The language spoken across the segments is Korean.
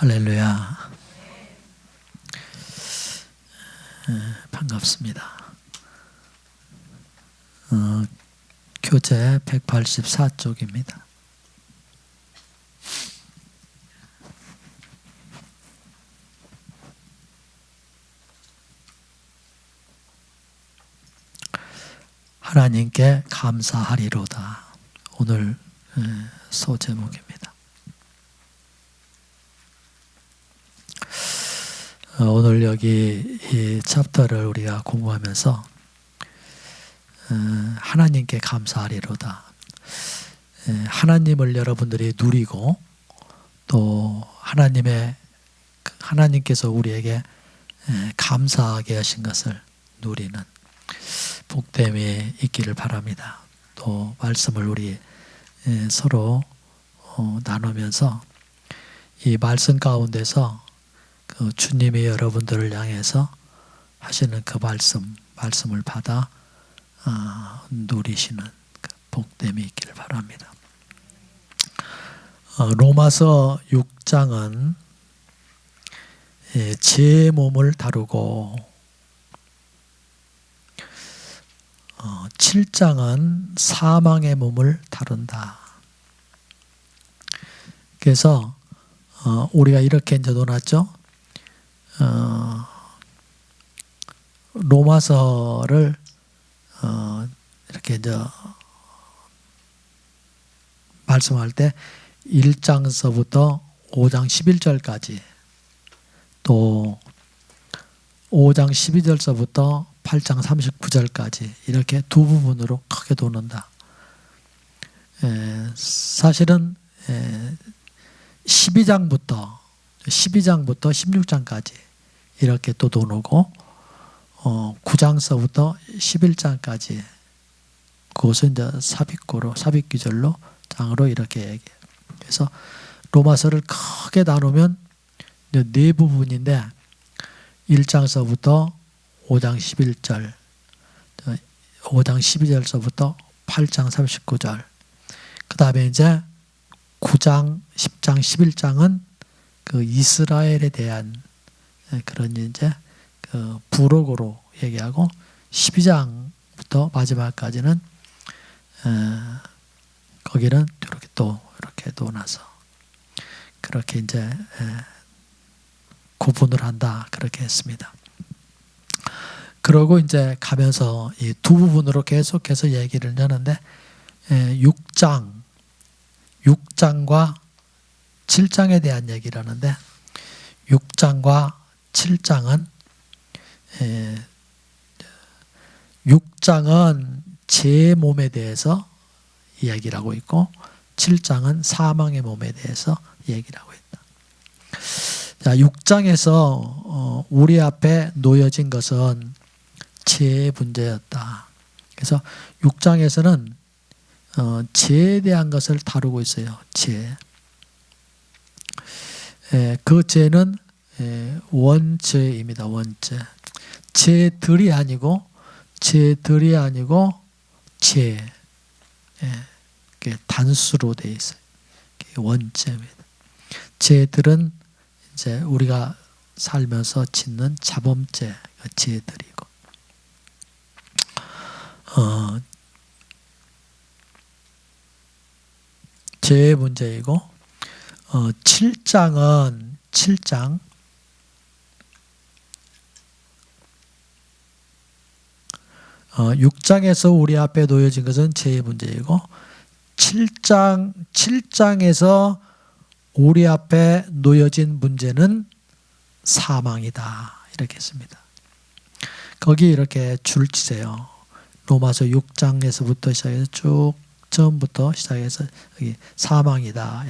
할렐루야. 반갑습니다. 교재 184쪽입니다. 하나님께 감사하리로다. 오늘 소제목입니다. 오늘 여기 이 챕터를 우리가 공부하면서 하나님께 감사하리로다. 하나님을 여러분들이 누리고 또 하나님께서 우리에게 감사하게 하신 것을 누리는 복됨이 있기를 바랍니다. 또 말씀을 우리 서로 나누면서 이 말씀 가운데서 그 주님이 여러분들을 향해서 하시는 그 말씀을 받아 누리시는 그 복됨이 있기를 바랍니다. 로마서 6장은 제 몸을 다루고 7장은 사망의 몸을 다룬다. 그래서 우리가 이렇게 이제 논했죠. 로마서를 이렇게 이제 말씀할 때 1장서부터 5장 11절까지 또 5장 12절서부터 8장 39절까지 이렇게 두 부분으로 크게 도는다. 사실은 12장부터 16장까지 이렇게 또 도누고 9장서부터 11장까지 그것은 이제 삽입규절로 장으로 이렇게 얘기해요. 그래서 로마서를 크게 나누면 이제 네 부분인데 1장서부터 5장 11절, 5장 12절서부터 8장 39절, 그 다음에 이제 9장, 10장, 11장은 그 이스라엘에 대한 그런 이제 그 부록으로 얘기하고 12장부터 마지막까지는 거기는 이렇게 나서 그렇게 이제 구분을 한다 그렇게 했습니다. 그러고 이제 가면서 이 두 부분으로 계속해서 얘기를 하는데 6장과 7장에 대한 얘기를 하는데 6장과 7장은 6장은 제 몸에 대해서 이야기를 하고 있고 7장은 사망의 몸에 대해서 얘기를 하고 있다. 자, 6장에서 우리 앞에 놓여진 것은 죄의 문제였다. 그래서 6장에서는 죄에 대한 것을 다루고 있어요. 죄. 그 죄는 원죄입니다. 원죄. 죄들이 아니고 죄. 단수로 되어 있어요. 원죄입니다. 죄들은 이제 우리가 살면서 짓는 자범죄가 죄들이고, 죄의 문제이고, 7장 6장에서 우리 앞에 놓여진 것은 죄의 문제이고 7장에서 우리 앞에 놓여진 문제는 사망이다 이렇게 했습니다. 거기 이렇게 줄 치세요. 로마서 6장에서부터 시작해서 쭉 처음부터 시작해서 여기 사망이다.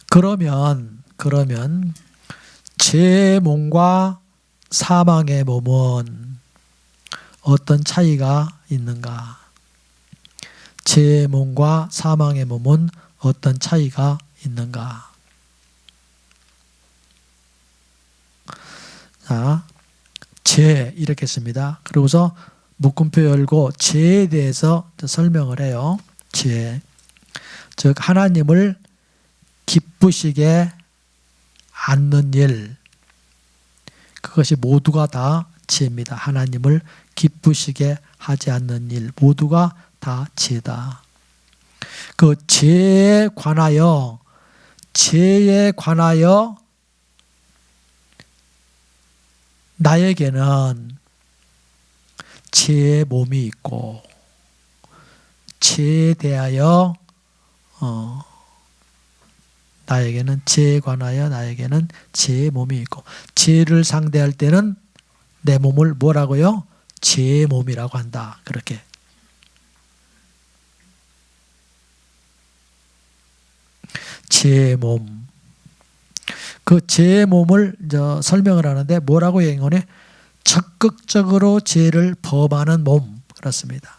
그러면 죄의 몸과 사망의 몸은 어떤 차이가 있는가? 죄의 몸과 사망의 몸은 어떤 차이가 있는가? 자, 죄 이렇게 씁니다. 그리고서 묶음표 열고 죄에 대해서 설명을 해요. 죄. 즉 하나님을 기쁘시게 않는 일, 그것이 모두가 다 지혜입니다. 하나님을 기쁘시게 하지 않는 일 모두가 다 지혜다. 그 지혜에 관하여 나에게는 지혜의 몸이 있고, 지혜에 대하여 나에게는 지혜에 관하여 나에게는 지혜의 몸이 있고, 지혜를 상대할 때는 내 몸을 뭐라고요? 지혜의 몸이라고 한다. 그렇게. 지혜의 몸. 그 지혜의 몸을 설명을 하는데 뭐라고 얘기하네? 적극적으로 지혜를 범하는 몸. 그렇습니다.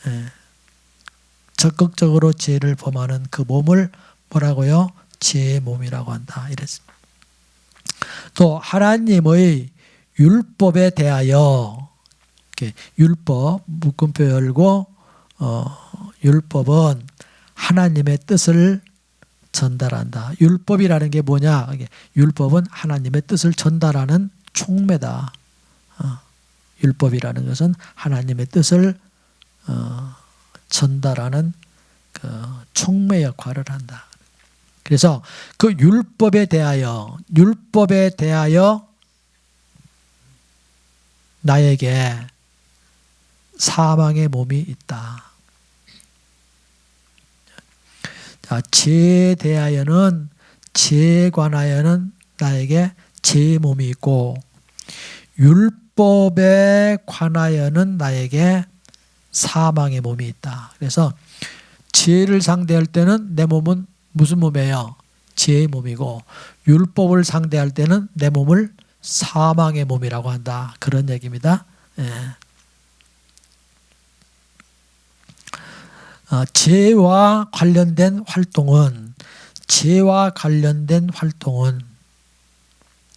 예. 적극적으로 지혜를 범하는 그 몸을 뭐라고요? 지혜의 몸이라고 한다. 이랬습니다. 또 하나님의 율법에 대하여, 율법 묶음표 열고 율법은 하나님의 뜻을 전달한다. 율법이라는 게 뭐냐? 율법은 하나님의 뜻을 전달하는 촉매다. 율법이라는 것은 하나님의 뜻을 전달하는 그 촉매 역할을 한다. 그래서 그 율법에 대하여 나에게 사망의 몸이 있다. 자, 지혜에 대하여는, 지혜에 관하여는 나에게 지혜의 몸이 있고, 율법에 관하여는 나에게 사망의 몸이 있다. 그래서 지혜를 상대할 때는 내 몸은 무슨 몸이에요? 지혜의 몸이고, 율법을 상대할 때는 내 몸을 사망의 몸이라고 한다. 그런 얘기입니다. 예. 지혜와 관련된 활동은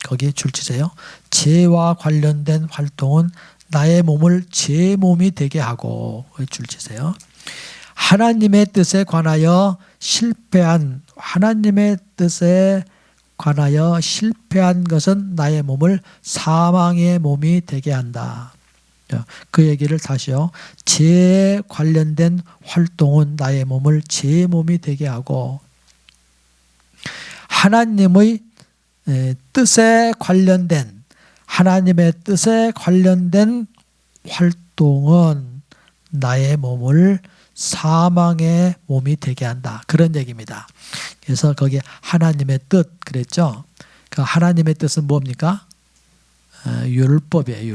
거기에 줄치세요. 지혜와 관련된 활동은 나의 몸을 지혜의 몸이 되게 하고, 줄치세요. 하나님의 뜻에 관하여 실패한 것은 나의 몸을 사망의 몸이 되게 한다. 그 얘기를 다시요. 지혜에 관련된 활동은 나의 몸을 지혜의 몸이 되게 하고, 하나님의 뜻에 관련된 활동은 나의 몸을 사망의 몸이 되게 한다. 그런 얘기입니다. 그래서 거기에 하나님의 뜻 그랬죠. 그 하나님의 뜻은 뭡니까? 율법이에요.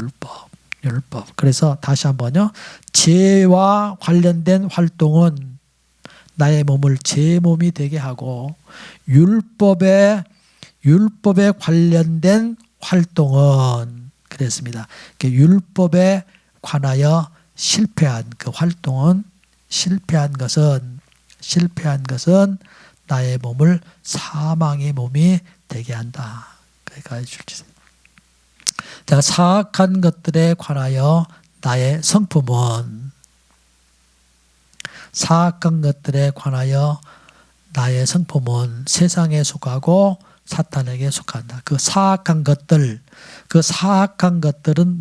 율법. 그래서 다시 한번요. 지혜와 관련된 활동은 나의 몸을 제 몸이 되게 하고, 율법에 관련된 활동은 그랬습니다. 율법에 관하여 실패한 그 활동은, 실패한 것은 나의 몸을 사망의 몸이 되게 한다. 그러니까 자, 사악한 것들에 관하여 나의 성품은, 세상에 속하고 사탄에게 속한다. 그 사악한 것들은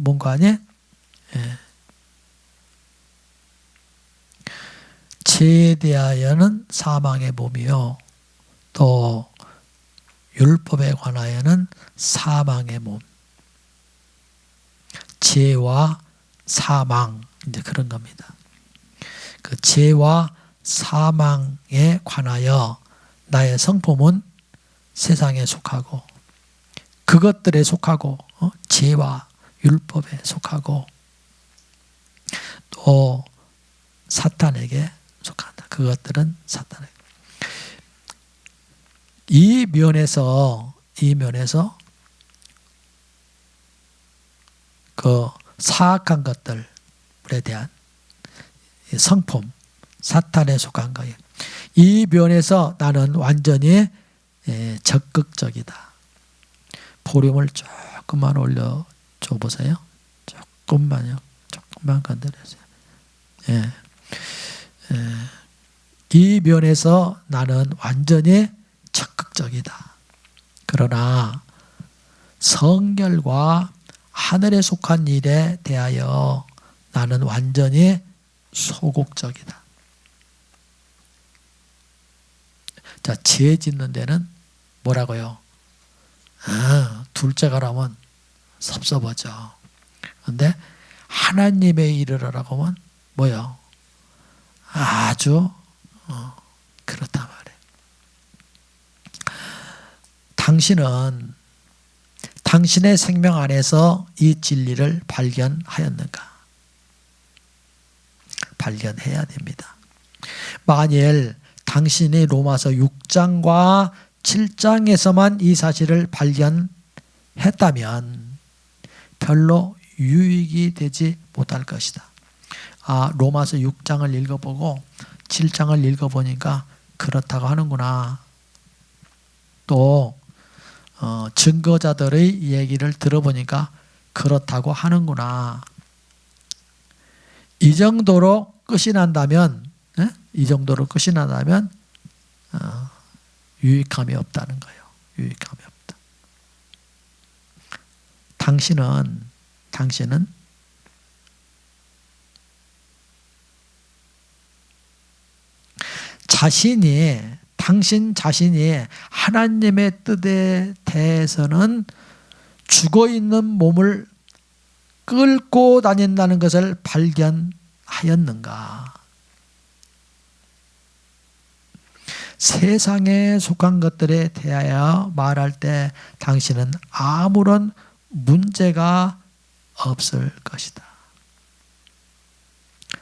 뭔가 아니? 지혜에 대하여는 사망의 몸이요, 또 율법에 관하여는 사망의 몸. 지혜와 사망, 이제 그런 겁니다. 그 지혜와 사망에 관하여 나의 성품은 세상에 속하고, 그것들에 속하고, 지혜와 율법에 속하고, 또 사탄에게 속한다. 그것들은 사탄에게. 이 면에서 그 사악한 것들에 대한 성품, 사탄에 속한 거예요. 이 면에서 나는 완전히 적극적이다. 볼륨을 조금만 올려줘 보세요. 조금만 건드려주세요. 이 면에서 나는 완전히 적극적이다. 그러나 성결과 하늘에 속한 일에 대하여 나는 완전히 소극적이다. 자, 지혜 짓는 데는 뭐라고요? 둘째가라면 섭섭하죠. 그런데 하나님의 일을 하라고 하면 뭐요? 아주 그렇단 말이에요. 당신은 당신의 생명 안에서 이 진리를 발견하였는가? 발견해야 됩니다. 만일 당신이 로마서 6장과 7장에서만 이 사실을 발견했다면 별로 유익이 되지 못할 것이다. 로마서 6장을 읽어보고 7장을 읽어보니까 그렇다고 하는구나. 또 증거자들의 얘기를 들어보니까 그렇다고 하는구나. 이 정도로 끝이 난다면, 유익함이 없다는 거예요. 유익함이 없다. 당신은 당신 자신이 하나님의 뜻에 대해서는 죽어있는 몸을 끌고 다닌다는 것을 발견하였는가? 세상에 속한 것들에 대하여 말할 때 당신은 아무런 문제가 없을 것이다.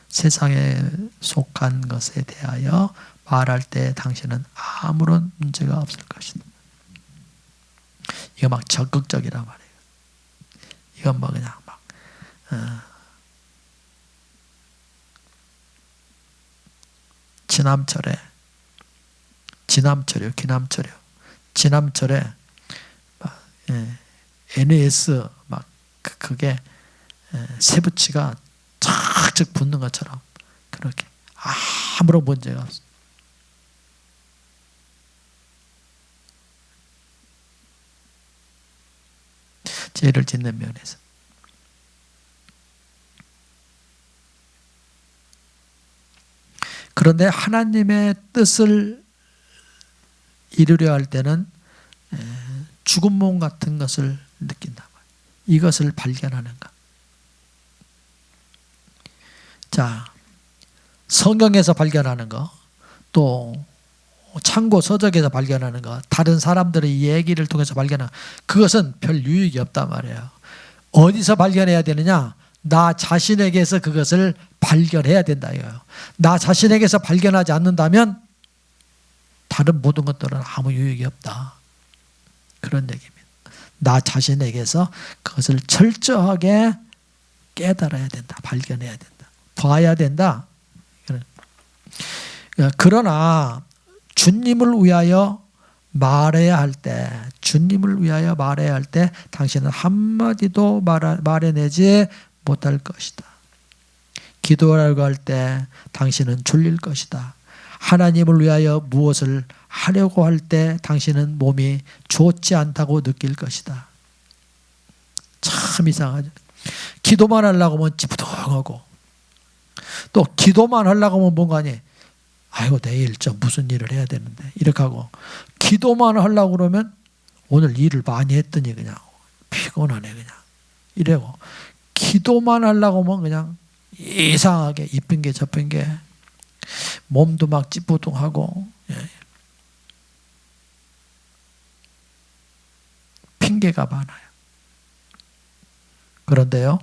세상에 속한 것에 대하여 말할 때 당신은 아무런 문제가 없을 것이다. 이거 막 적극적이란 말이에요. 이건 뭐 그냥 막 지남철에 NS 막 그게 세부치가 착착 붙는 것처럼 그렇게 아무런 문제가 없어. 죄를 짓는 면에서. 그런데 하나님의 뜻을 이루려 할 때는 죽은 몸 같은 것을 느낀다. 이것을 발견하는가. 자, 성경에서 발견하는 거, 또 참고 서적에서 발견하는 거, 다른 사람들의 얘기를 통해서 발견하는 거, 그것은 별 유익이 없단 말이에요. 어디서 발견해야 되느냐? 나 자신에게서 그것을 발견해야 된다 이거예요. 나 자신에게서 발견하지 않는다면 다른 모든 것들은 아무 유익이 없다. 그런 얘기입니다. 나 자신에게서 그것을 철저하게 깨달아야 된다. 발견해야 된다. 봐야 된다. 그러나 주님을 위하여 말해야 할 때, 당신은 한마디도 말해내지 못할 것이다. 기도하려고 할 때 당신은 졸릴 것이다. 하나님을 위하여 무엇을 하려고 할 때 당신은 몸이 좋지 않다고 느낄 것이다. 참 이상하죠. 기도만 하려고 하면 찌뿌둥하고, 또 기도만 하려고 하면 뭔가 아니, 아이고 내일 무슨 일을 해야 되는데 이렇게 하고, 기도만 하려고 그러면 오늘 일을 많이 했더니 그냥 피곤하네 그냥 이래고, 기도만 하려고 하면 그냥 이상하게 이쁜 게 저쁜 게 몸도 막 찌뿌둥하고 핑계가 많아요. 그런데요,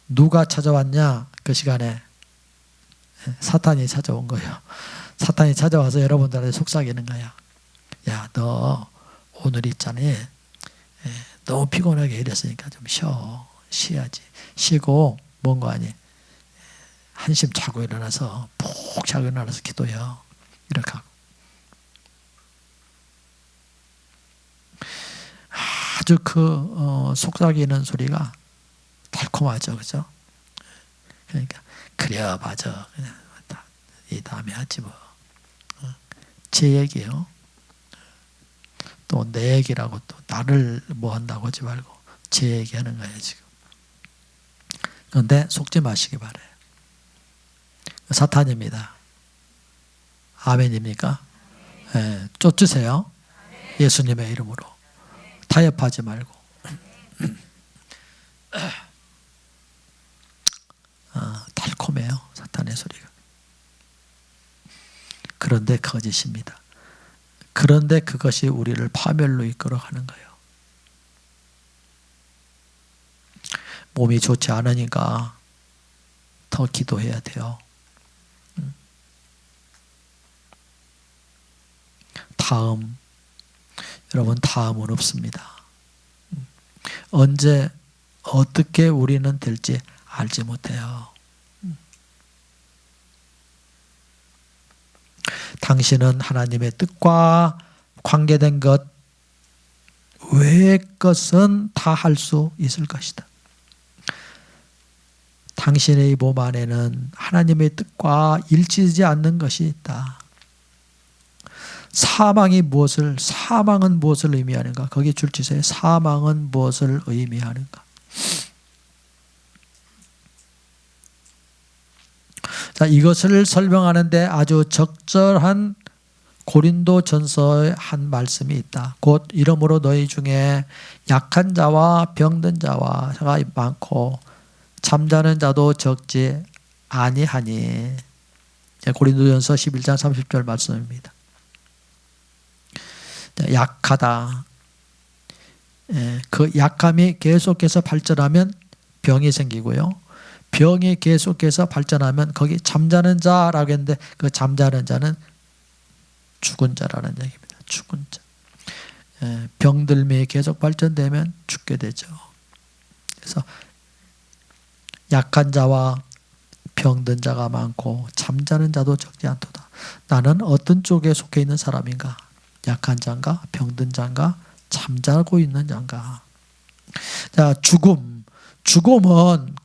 누가 찾아왔냐? 그 시간에 사탄이 찾아온 거예요. 사탄이 찾아와서 여러분들한테 속삭이는 거야. 야, 너 오늘 있잖아, 너무 피곤하게 일했으니까 좀 쉬어야지. 쉬고 뭔가 아니, 한심 자고 일어나서 푹 자고 일어나서 기도해요. 이렇게 하고. 아주 속삭이는 소리가 달콤하죠, 그죠? 그러니까 그래 맞아, 그냥 이 다음에 하지 뭐. 제 얘기요. 또 내 얘기라고 또 나를 뭐 한다고 하지 말고 제 얘기하는 거예요 지금. 그런데 속지 마시기 바라요. 사탄입니다. 아멘입니까? 예, 쫓으세요. 예수님의 이름으로. 타협하지 말고. 달콤해요. 사탄의 소리가. 그런데 거짓입니다. 그런데 그것이 우리를 파멸로 이끌어가는 거예요. 몸이 좋지 않으니까 더 기도해야 돼요. 다음, 여러분 다음은 없습니다. 언제 어떻게 우리는 될지 알지 못해요. 당신은 하나님의 뜻과 관계된 것 외의 것은 다 할 수 있을 것이다. 당신의 몸 안에는 하나님의 뜻과 일치하지 않는 것이 있다. 사망은 무엇을 의미하는가? 거기 줄치세요. 사망은 무엇을 의미하는가? 자, 이것을 설명하는데 아주 적절한 고린도전서의 한 말씀이 있다. 곧 이러므로 너희 중에 약한 자와 병든 자가 많고 잠자는 자도 적지 아니하니. 고린도전서 11장 30절 말씀입니다. 약하다. 그 약함이 계속해서 발전하면 병이 생기고요. 병이 계속해서 발전하면 거기 잠자는 자라고 했는데 그 잠자는 자는 죽은 자라는 얘기입니다. 죽은 자. 병들미 계속 발전되면 죽게 되죠. 그래서 약한 자와 병든 자가 많고 잠자는 자도 적지 않도다. 나는 어떤 쪽에 속해 있는 사람인가? 약한 자인가? 병든 자인가? 잠자고 있는 자인가? 자, 죽음은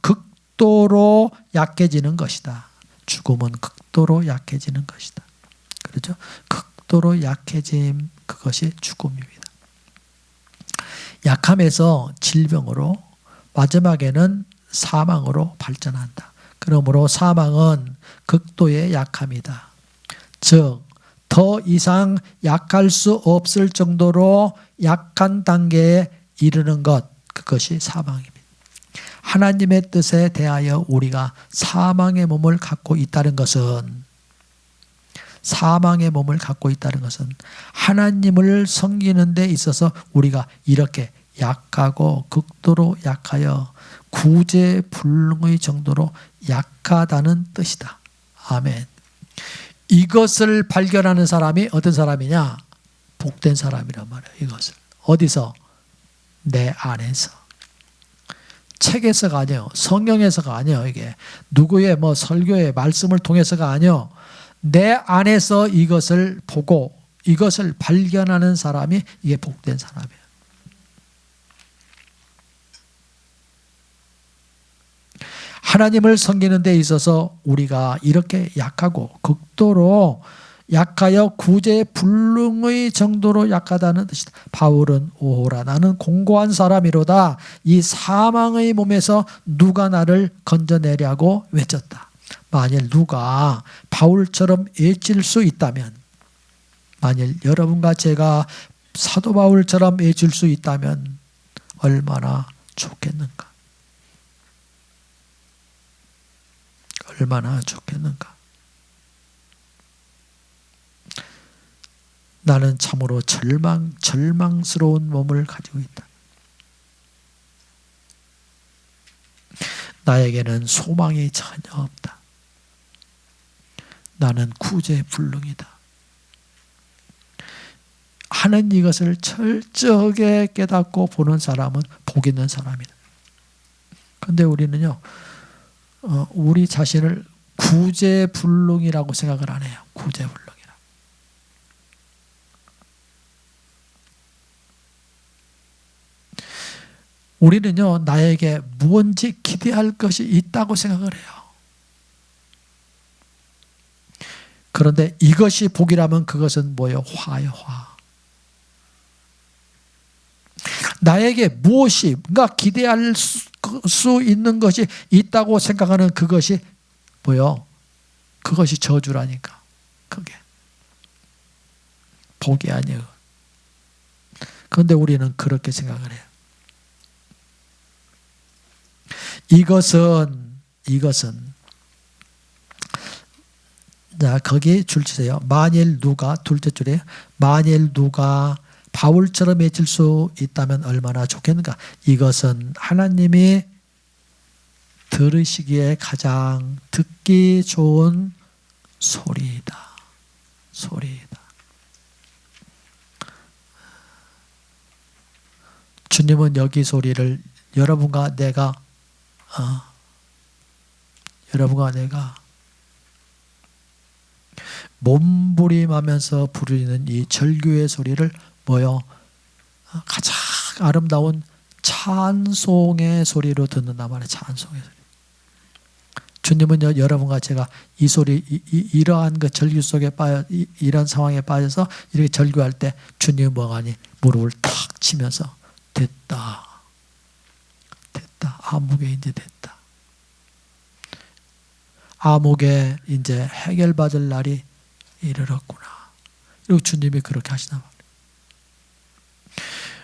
극도로 약해지는 것이다. 죽음은 극도로 약해지는 것이다. 그렇죠? 극도로 약해짐, 그것이 죽음입니다. 약함에서 질병으로 마지막에는 사망으로 발전한다. 그러므로 사망은 극도의 약함이다. 즉 더 이상 약할 수 없을 정도로 약한 단계에 이르는 것, 그것이 사망입니다. 하나님의 뜻에 대하여 우리가 사망의 몸을 갖고 있다는 것은 하나님을 섬기는 데 있어서 우리가 이렇게 약하고 극도로 약하여 구제불능의 정도로 약하다는 뜻이다. 아멘. 이것을 발견하는 사람이 어떤 사람이냐? 복된 사람이란 말이에요. 이것을. 어디서? 내 안에서. 책에서가 아니에요. 성경에서가 아니에요. 이게 누구의 설교의 말씀을 통해서가 아니에요. 내 안에서 이것을 보고 이것을 발견하는 사람이 이게 복된 사람이에요. 하나님을 섬기는 데 있어서 우리가 이렇게 약하고 극도로 약하여 구제불능의 정도로 약하다는 뜻이다. 바울은 오호라 나는 공고한 사람이로다. 이 사망의 몸에서 누가 나를 건져내려고 외쳤다. 만일 누가 바울처럼 외칠 수 있다면, 만일 여러분과 제가 사도 바울처럼 외칠 수 있다면 얼마나 좋겠는가? 얼마나 좋겠는가? 나는 참으로 절망스러운 몸을 가지고 있다. 나에게는 소망이 전혀 없다. 나는 구제불능이다. 하는 이것을 철저하게 깨닫고 보는 사람은 복 있는 사람이다. 그런데 우리는요, 우리 자신을 구제불능이라고 생각을 안 해요. 구제불능이라. 우리는요, 나에게 무언지 기대할 것이 있다고 생각을 해요. 그런데 이것이 복이라면 그것은 뭐예요? 화예요, 화. 나에게 무엇이, 뭔가 기대할 수 있는 것이 있다고 생각하는 그것이 뭐예요? 그것이 저주라니까. 그게 복이 아니에요. 그런데 우리는 그렇게 생각을 해요. 이것은 자, 거기 줄 치세요. 만일 누가, 둘째 줄에 만일 누가 바울처럼 외칠 수 있다면 얼마나 좋겠는가. 이것은 하나님이 들으시기에 가장 듣기 좋은 소리이다. 소리이다. 주님은 여기 소리를 여러분과 내가 몸부림하면서 부르는 이 절규의 소리를 뭐요? 가장 아름다운 찬송의 소리로 듣는단 말이에요. 찬송의 소리. 주님은 여러분과 제가 이 소리, 이러한 그 절규 속에 빠져, 이런 상황에 빠져서 이렇게 절규할 때 주님은 뭐가니? 무릎을 탁 치면서 됐다. 암흑에 이제 됐다. 암흑에 이제 해결받을 날이 이르렀구나. 그리고 주님이 그렇게 하시나 말이에요.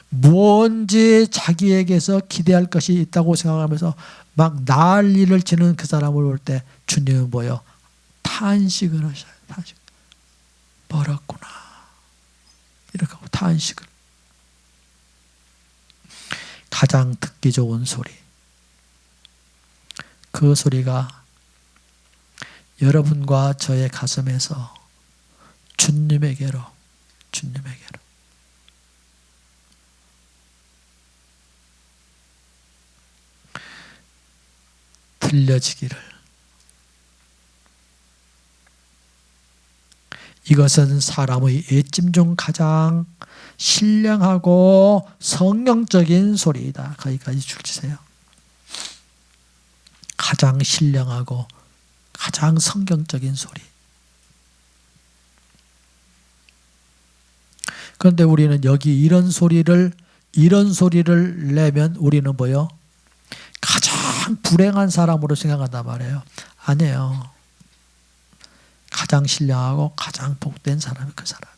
무언지 자기에게서 기대할 것이 있다고 생각하면서 막 난리를 치는 그 사람을 볼 때 주님은 뭐예요? 탄식을 하셔요. 탄식. 멀었구나. 이렇게 하고 탄식을. 가장 듣기 좋은 소리. 그 소리가 여러분과 저의 가슴에서 주님에게로 들려지기를. 이것은 사람의 애찜 중 가장 신령하고 성경적인 소리이다. 거기까지 줄치세요. 가장 신령하고 가장 성경적인 소리. 그런데 우리는 여기 이런 소리를 내면 우리는 뭐요? 가장 불행한 사람으로 생각한단 말이에요. 아니에요. 가장 신령하고 가장 복된 사람이 그 사람.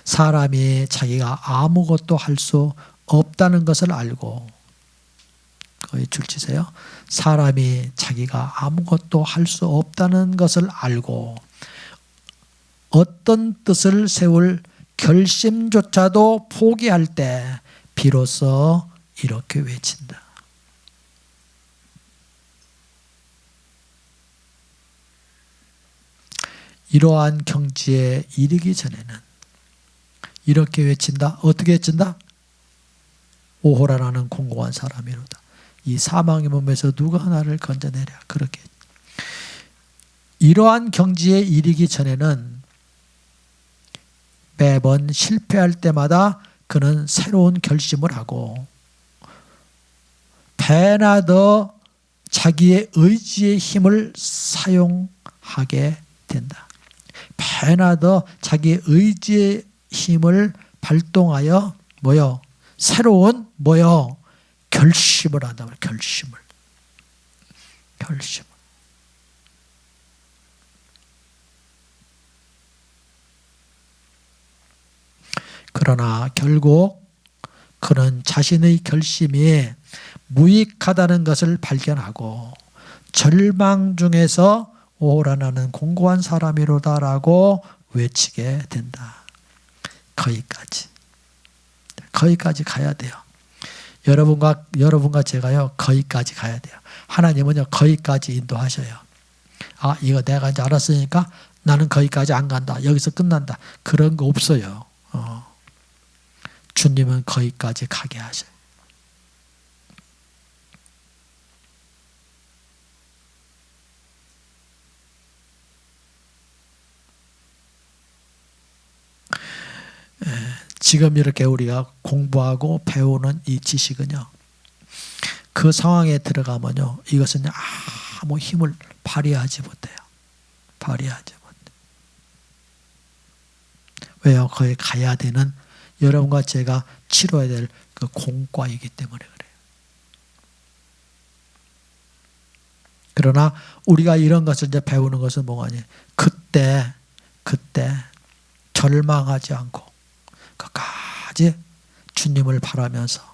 사람이 자기가 아무것도 할 수 없다는 것을 알고, 거기 줄치세요. 사람이 자기가 아무것도 할 수 없다는 것을 알고 어떤 뜻을 세울 결심조차도 포기할 때 비로소 이렇게 외친다. 이러한 경지에 이르기 전에는 이렇게 외친다. 어떻게 외친다? 오호라 나는 공고한 사람이로다. 이 사망의 몸에서 누가 나를 건져내랴. 그렇게. 이러한 경지에 이르기 전에는 매번 실패할 때마다 그는 새로운 결심을 하고 배나 더 자기의 의지의 힘을 사용하게 된다. 배나 더 자기의 의지의 힘을 발동하여 뭐요? 새로운 뭐요? 결심을 한다. 결심을. 그러나 결국 그는 자신의 결심이 무익하다는 것을 발견하고 절망 중에서 오호라 나는 공고한 사람이로다라고 외치게 된다. 거기까지 가야 돼요. 여러분과 제가요, 거기까지 가야 돼요. 하나님은요, 거기까지 인도하셔요. 아, 이거 내가 이제 알았으니까 나는 거기까지 안 간다. 여기서 끝난다. 그런 거 없어요. 주님은 거기까지 가게 하셔요. 지금 이렇게 우리가 공부하고 배우는 이 지식은요, 그 상황에 들어가면요, 이것은 아무 힘을 발휘하지 못해요. 발휘하지 못해. 왜요? 거기 가야 되는 여러분과 제가 치러야 될 그 공과이기 때문에 그래요. 그러나 우리가 이런 것을 이제 배우는 것은 뭐가니? 그때 절망하지 않고 끝까지 주님을 바라면서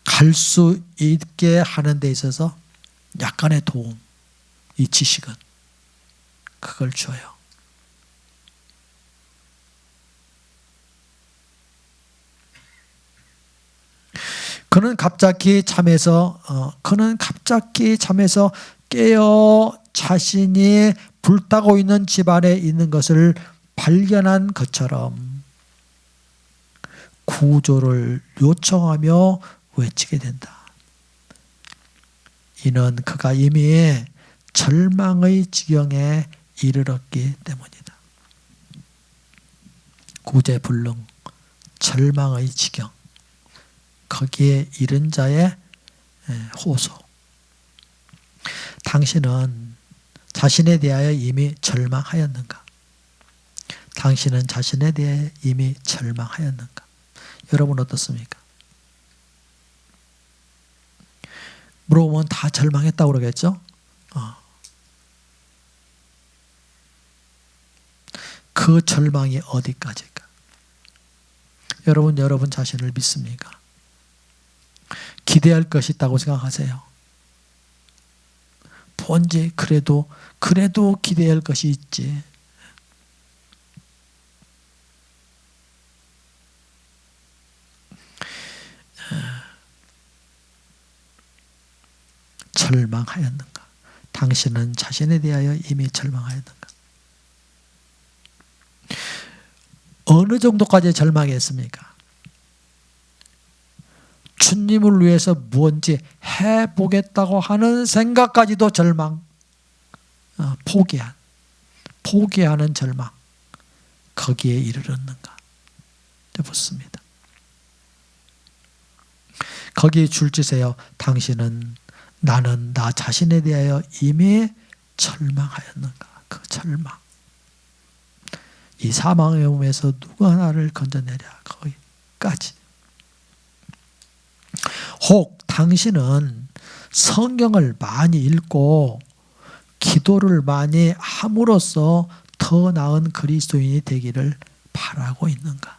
갈 수 있게 하는 데 있어서 약간의 도움, 이 지식은 그걸 줘요. 그는 갑자기 잠에서 깨어 자신이 불타고 있는 집안에 있는 것을 발견한 것처럼 구조를 요청하며 외치게 된다. 이는 그가 이미 절망의 지경에 이르렀기 때문이다. 구제불능, 절망의 지경, 거기에 이른 자의 호소. 당신은 자신에 대하여 이미 절망하였는가? 당신은 자신에 대해 이미 절망하였는가? 여러분 어떻습니까? 물어보면 다 절망했다고 그러겠죠? 그 절망이 어디까지일까? 여러분 자신을 믿습니까? 기대할 것이 있다고 생각하세요? 뭔지 그래도 기대할 것이 있지. 절망하였는가? 당신은 자신에 대하여 이미 절망하였는가? 어느 정도까지 절망했습니까? 주님을 위해서 무언지 해보겠다고 하는 생각까지도 절망, 포기하는 절망, 거기에 이르렀는가? 묻습니다. 거기에 줄지세요. 당신은 나는 나 자신에 대하여 이미 절망하였는가? 그 절망. 이 사망의 몸에서 누가 나를 건져내랴? 거기까지. 혹 당신은 성경을 많이 읽고 기도를 많이 함으로써 더 나은 그리스도인이 되기를 바라고 있는가?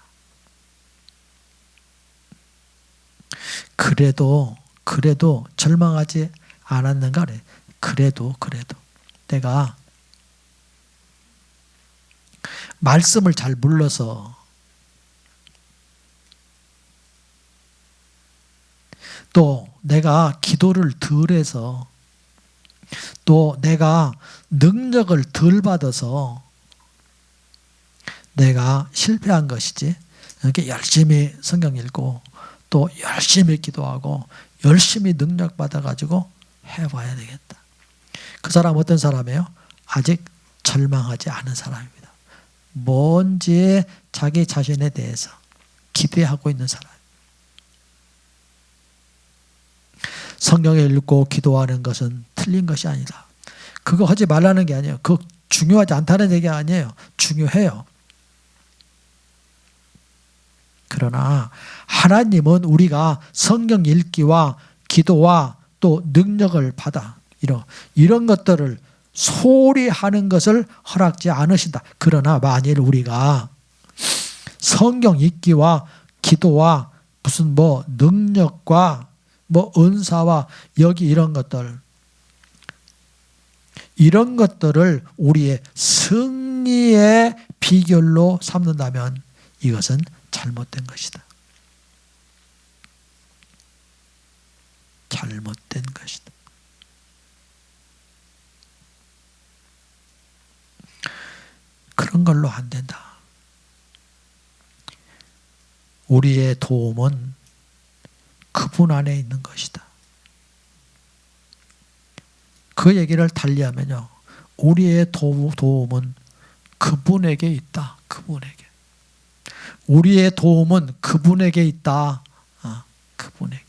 그래도 절망하지 않았는가? 그래도 내가 말씀을 잘 몰라서 또 내가 기도를 덜 해서 또 내가 능력을 덜 받아서 내가 실패한 것이지, 이렇게 열심히 성경 읽고 또 열심히 기도하고 열심히 능력 받아가지고 해봐야 되겠다. 그 사람 어떤 사람이에요? 아직 절망하지 않은 사람입니다. 뭔지 자기 자신에 대해서 기대하고 있는 사람. 성경을 읽고 기도하는 것은 틀린 것이 아니다. 그거 하지 말라는 게 아니에요. 그거 중요하지 않다는 얘기가 아니에요. 중요해요. 그러나 하나님은 우리가 성경 읽기와 기도와 또 능력을 받아 이런 것들을 소홀히 하는 것을 허락지 않으신다. 그러나 만일 우리가 성경 읽기와 기도와 무슨 능력과 은사와 여기 이런 것들을 우리의 승리의 비결로 삼는다면 이것은 잘못된 것이다. 잘못된 것이다. 그런 걸로 안 된다. 우리의 도움은 그분 안에 있는 것이다. 그 얘기를 달리하면요, 우리의 도움은 그분에게 있다. 그분에게. 우리의 도움은 그분에게 있다. 그분에게.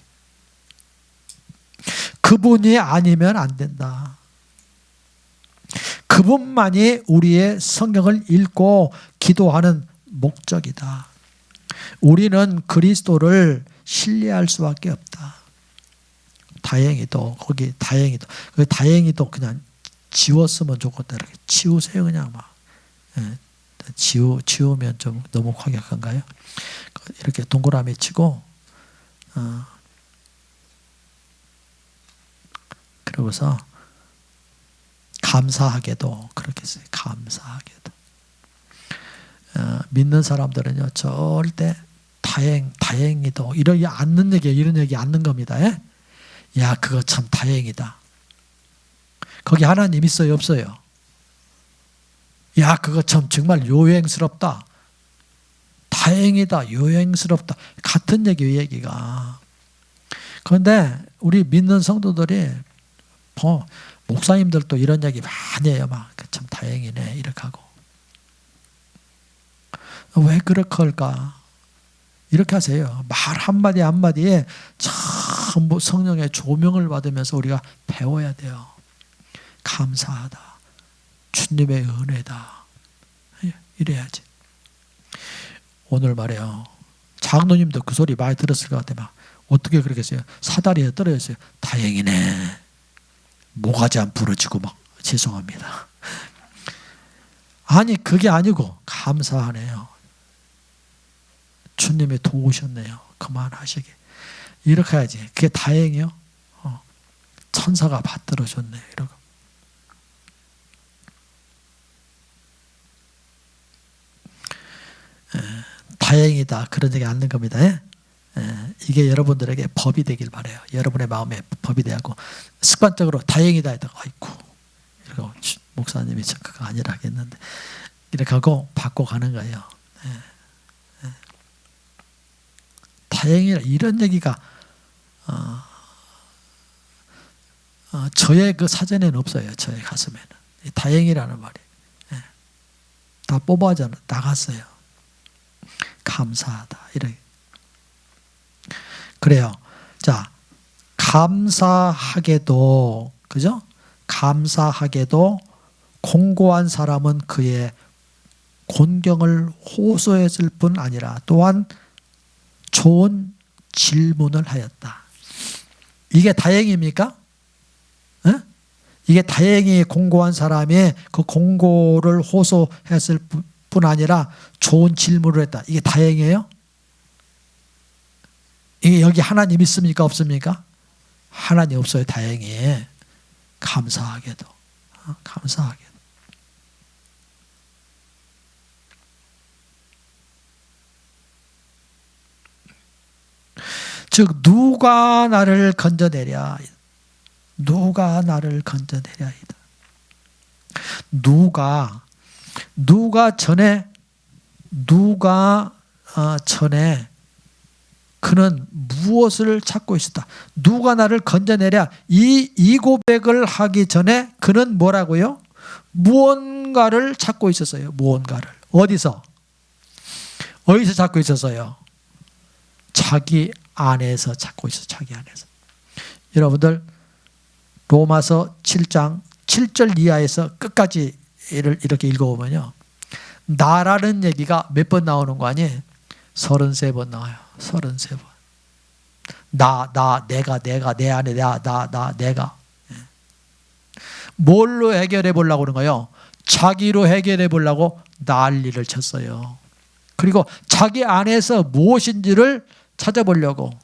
그분이 아니면 안 된다. 그분만이 우리의 성경을 읽고 기도하는 목적이다. 우리는 그리스도를 신뢰할 수밖에 없다. 다행히도 다행히도 그냥 지웠으면 좋겠다. 이렇게 지우세요. 그냥 막. 지우면 좀 너무 과격한가요? 이렇게 동그라미 치고 그러고서 감사하게도 그렇게 써요. 감사하게도. 믿는 사람들은요 절대 다행히도 이런 얘기 않는 겁니다. 야 그거 참 다행이다. 거기 하나님 있어요 없어요? 야 그거 참 정말 요행스럽다. 다행이다. 요행스럽다. 같은 얘기가. 그런데 우리 믿는 성도들이 목사님들도 이런 얘기 많이 해요. 막 참 다행이네 이렇게 하고. 왜 그렇게 할까? 이렇게 하세요. 말 한마디 한마디에 전부 성령의 조명을 받으면서 우리가 배워야 돼요. 감사하다. 주님의 은혜다. 이래야지. 오늘 말이에요. 장로님도 그 소리 많이 들었을 것 같아요. 막 어떻게 그렇게 했어요? 사다리에 떨어졌어요. 다행이네. 모가지 안 부러지고 막 죄송합니다. 아니 그게 아니고 감사하네요. 주님이 도우셨네요. 그만하시게. 이렇게 해야지. 그게 다행이요. 천사가 받들어줬네. 이러고. 다행이다. 그런 얘기 않는 겁니다. 이게 여러분들에게 법이 되길 바라요. 여러분의 마음에 법이 되고 습관적으로 다행이다 했다가 아이고 이러고 목사님이 그거 아니라 하겠는데 이렇게 하고 바꿔가는 거예요. 다행이라 이런 얘기가 저의 그 사전에는 없어요. 저의 가슴에는 다행이라는 말이 다 뽑아져 나갔어요. 감사하다 이렇게. 그래요. 자, 감사하게도 그죠? 감사하게도 공고한 사람은 그의 곤경을 호소했을 뿐 아니라 또한 좋은 질문을 하였다. 이게 다행입니까? 이게 다행히 공고한 사람이 그 공고를 호소했을 뿐 아니라 좋은 질문을 했다. 이게 다행이에요? 이게 여기 하나님 있습니까? 없습니까? 하나님 없어요. 다행히. 감사하게도. 감사하게도. 즉 누가 나를 건져내랴. 누가 나를 건져내랴. 누가 전에 그는 무엇을 찾고 있었다. 누가 나를 건져내랴. 이 고백을 하기 전에 그는 뭐라고요? 무언가를 찾고 있었어요. 무언가를. 어디서 찾고 있었어요? 자기 안에서 찾고 있어요. 자기 안에서. 여러분들 로마서 7장 7절 이하에서 끝까지 이렇게 읽어보면요. 나라는 얘기가 몇 번 나오는 거 아니에요? 33번 나와요. 33번. 내가, 내 안에, 내가. 뭘로 해결해 보려고 그런 거예요? 자기로 해결해 보려고 난리를 쳤어요. 그리고 자기 안에서 무엇인지를 찾아보려고.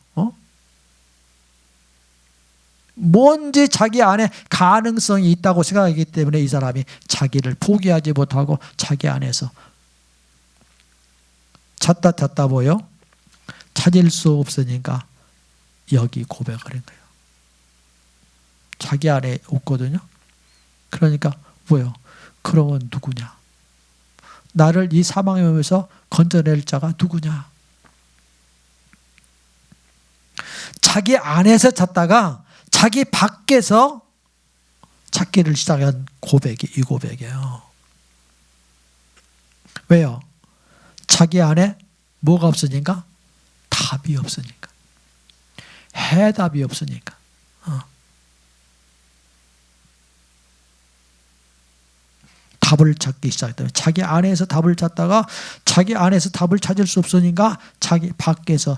뭔지 자기 안에 가능성이 있다고 생각하기 때문에 이 사람이 자기를 포기하지 못하고 자기 안에서 찾다 보여 찾을 수 없으니까 여기 고백을 한 거예요. 자기 안에 없거든요. 그러니까 뭐예요? 그러면 누구냐? 나를 이 사망의 몸에서 건져낼 자가 누구냐? 자기 안에서 찾다가 자기 밖에서 찾기를 시작한 고백이 이 고백이에요. 왜요? 자기 안에 뭐가 없으니까? 답이 없으니까. 해답이 없으니까. 답을 찾기 시작했다. 자기 안에서 답을 찾다가 자기 안에서 답을 찾을 수 없으니까 자기 밖에서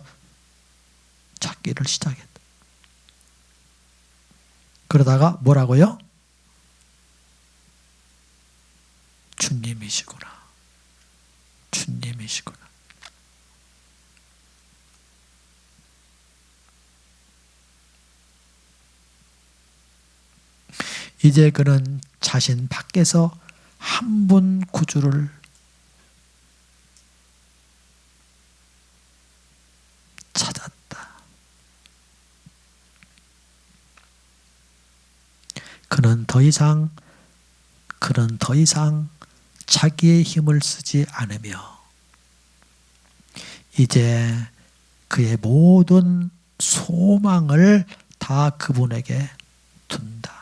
찾기를 시작했다. 그러다가 뭐라고요? 주님이시구나. 주님이시구나. 이제 그는 자신 밖에서 한 분 구주를 찾았다. 그는 더 이상 자기의 힘을 쓰지 않으며 이제 그의 모든 소망을 다 그분에게 둔다.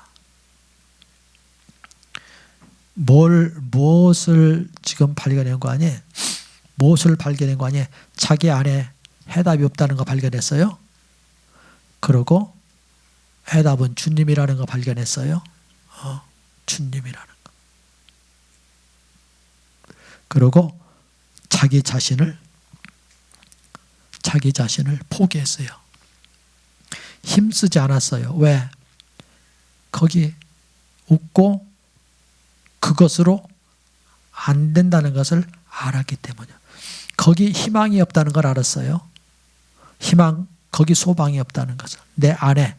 무엇을 지금 발견한 거 아니에요? 무엇을 발견한 거 아니에요? 자기 안에 해답이 없다는 거 발견했어요. 그리고 해답은 주님이라는 거 발견했어요. 주님이라는 거. 그리고 자기 자신을 포기했어요. 힘쓰지 않았어요. 왜? 거기 웃고 그것으로 안 된다는 것을 알았기 때문이에요. 거기 희망이 없다는 걸 알았어요. 거기 소망이 없다는 것을. 내 안에,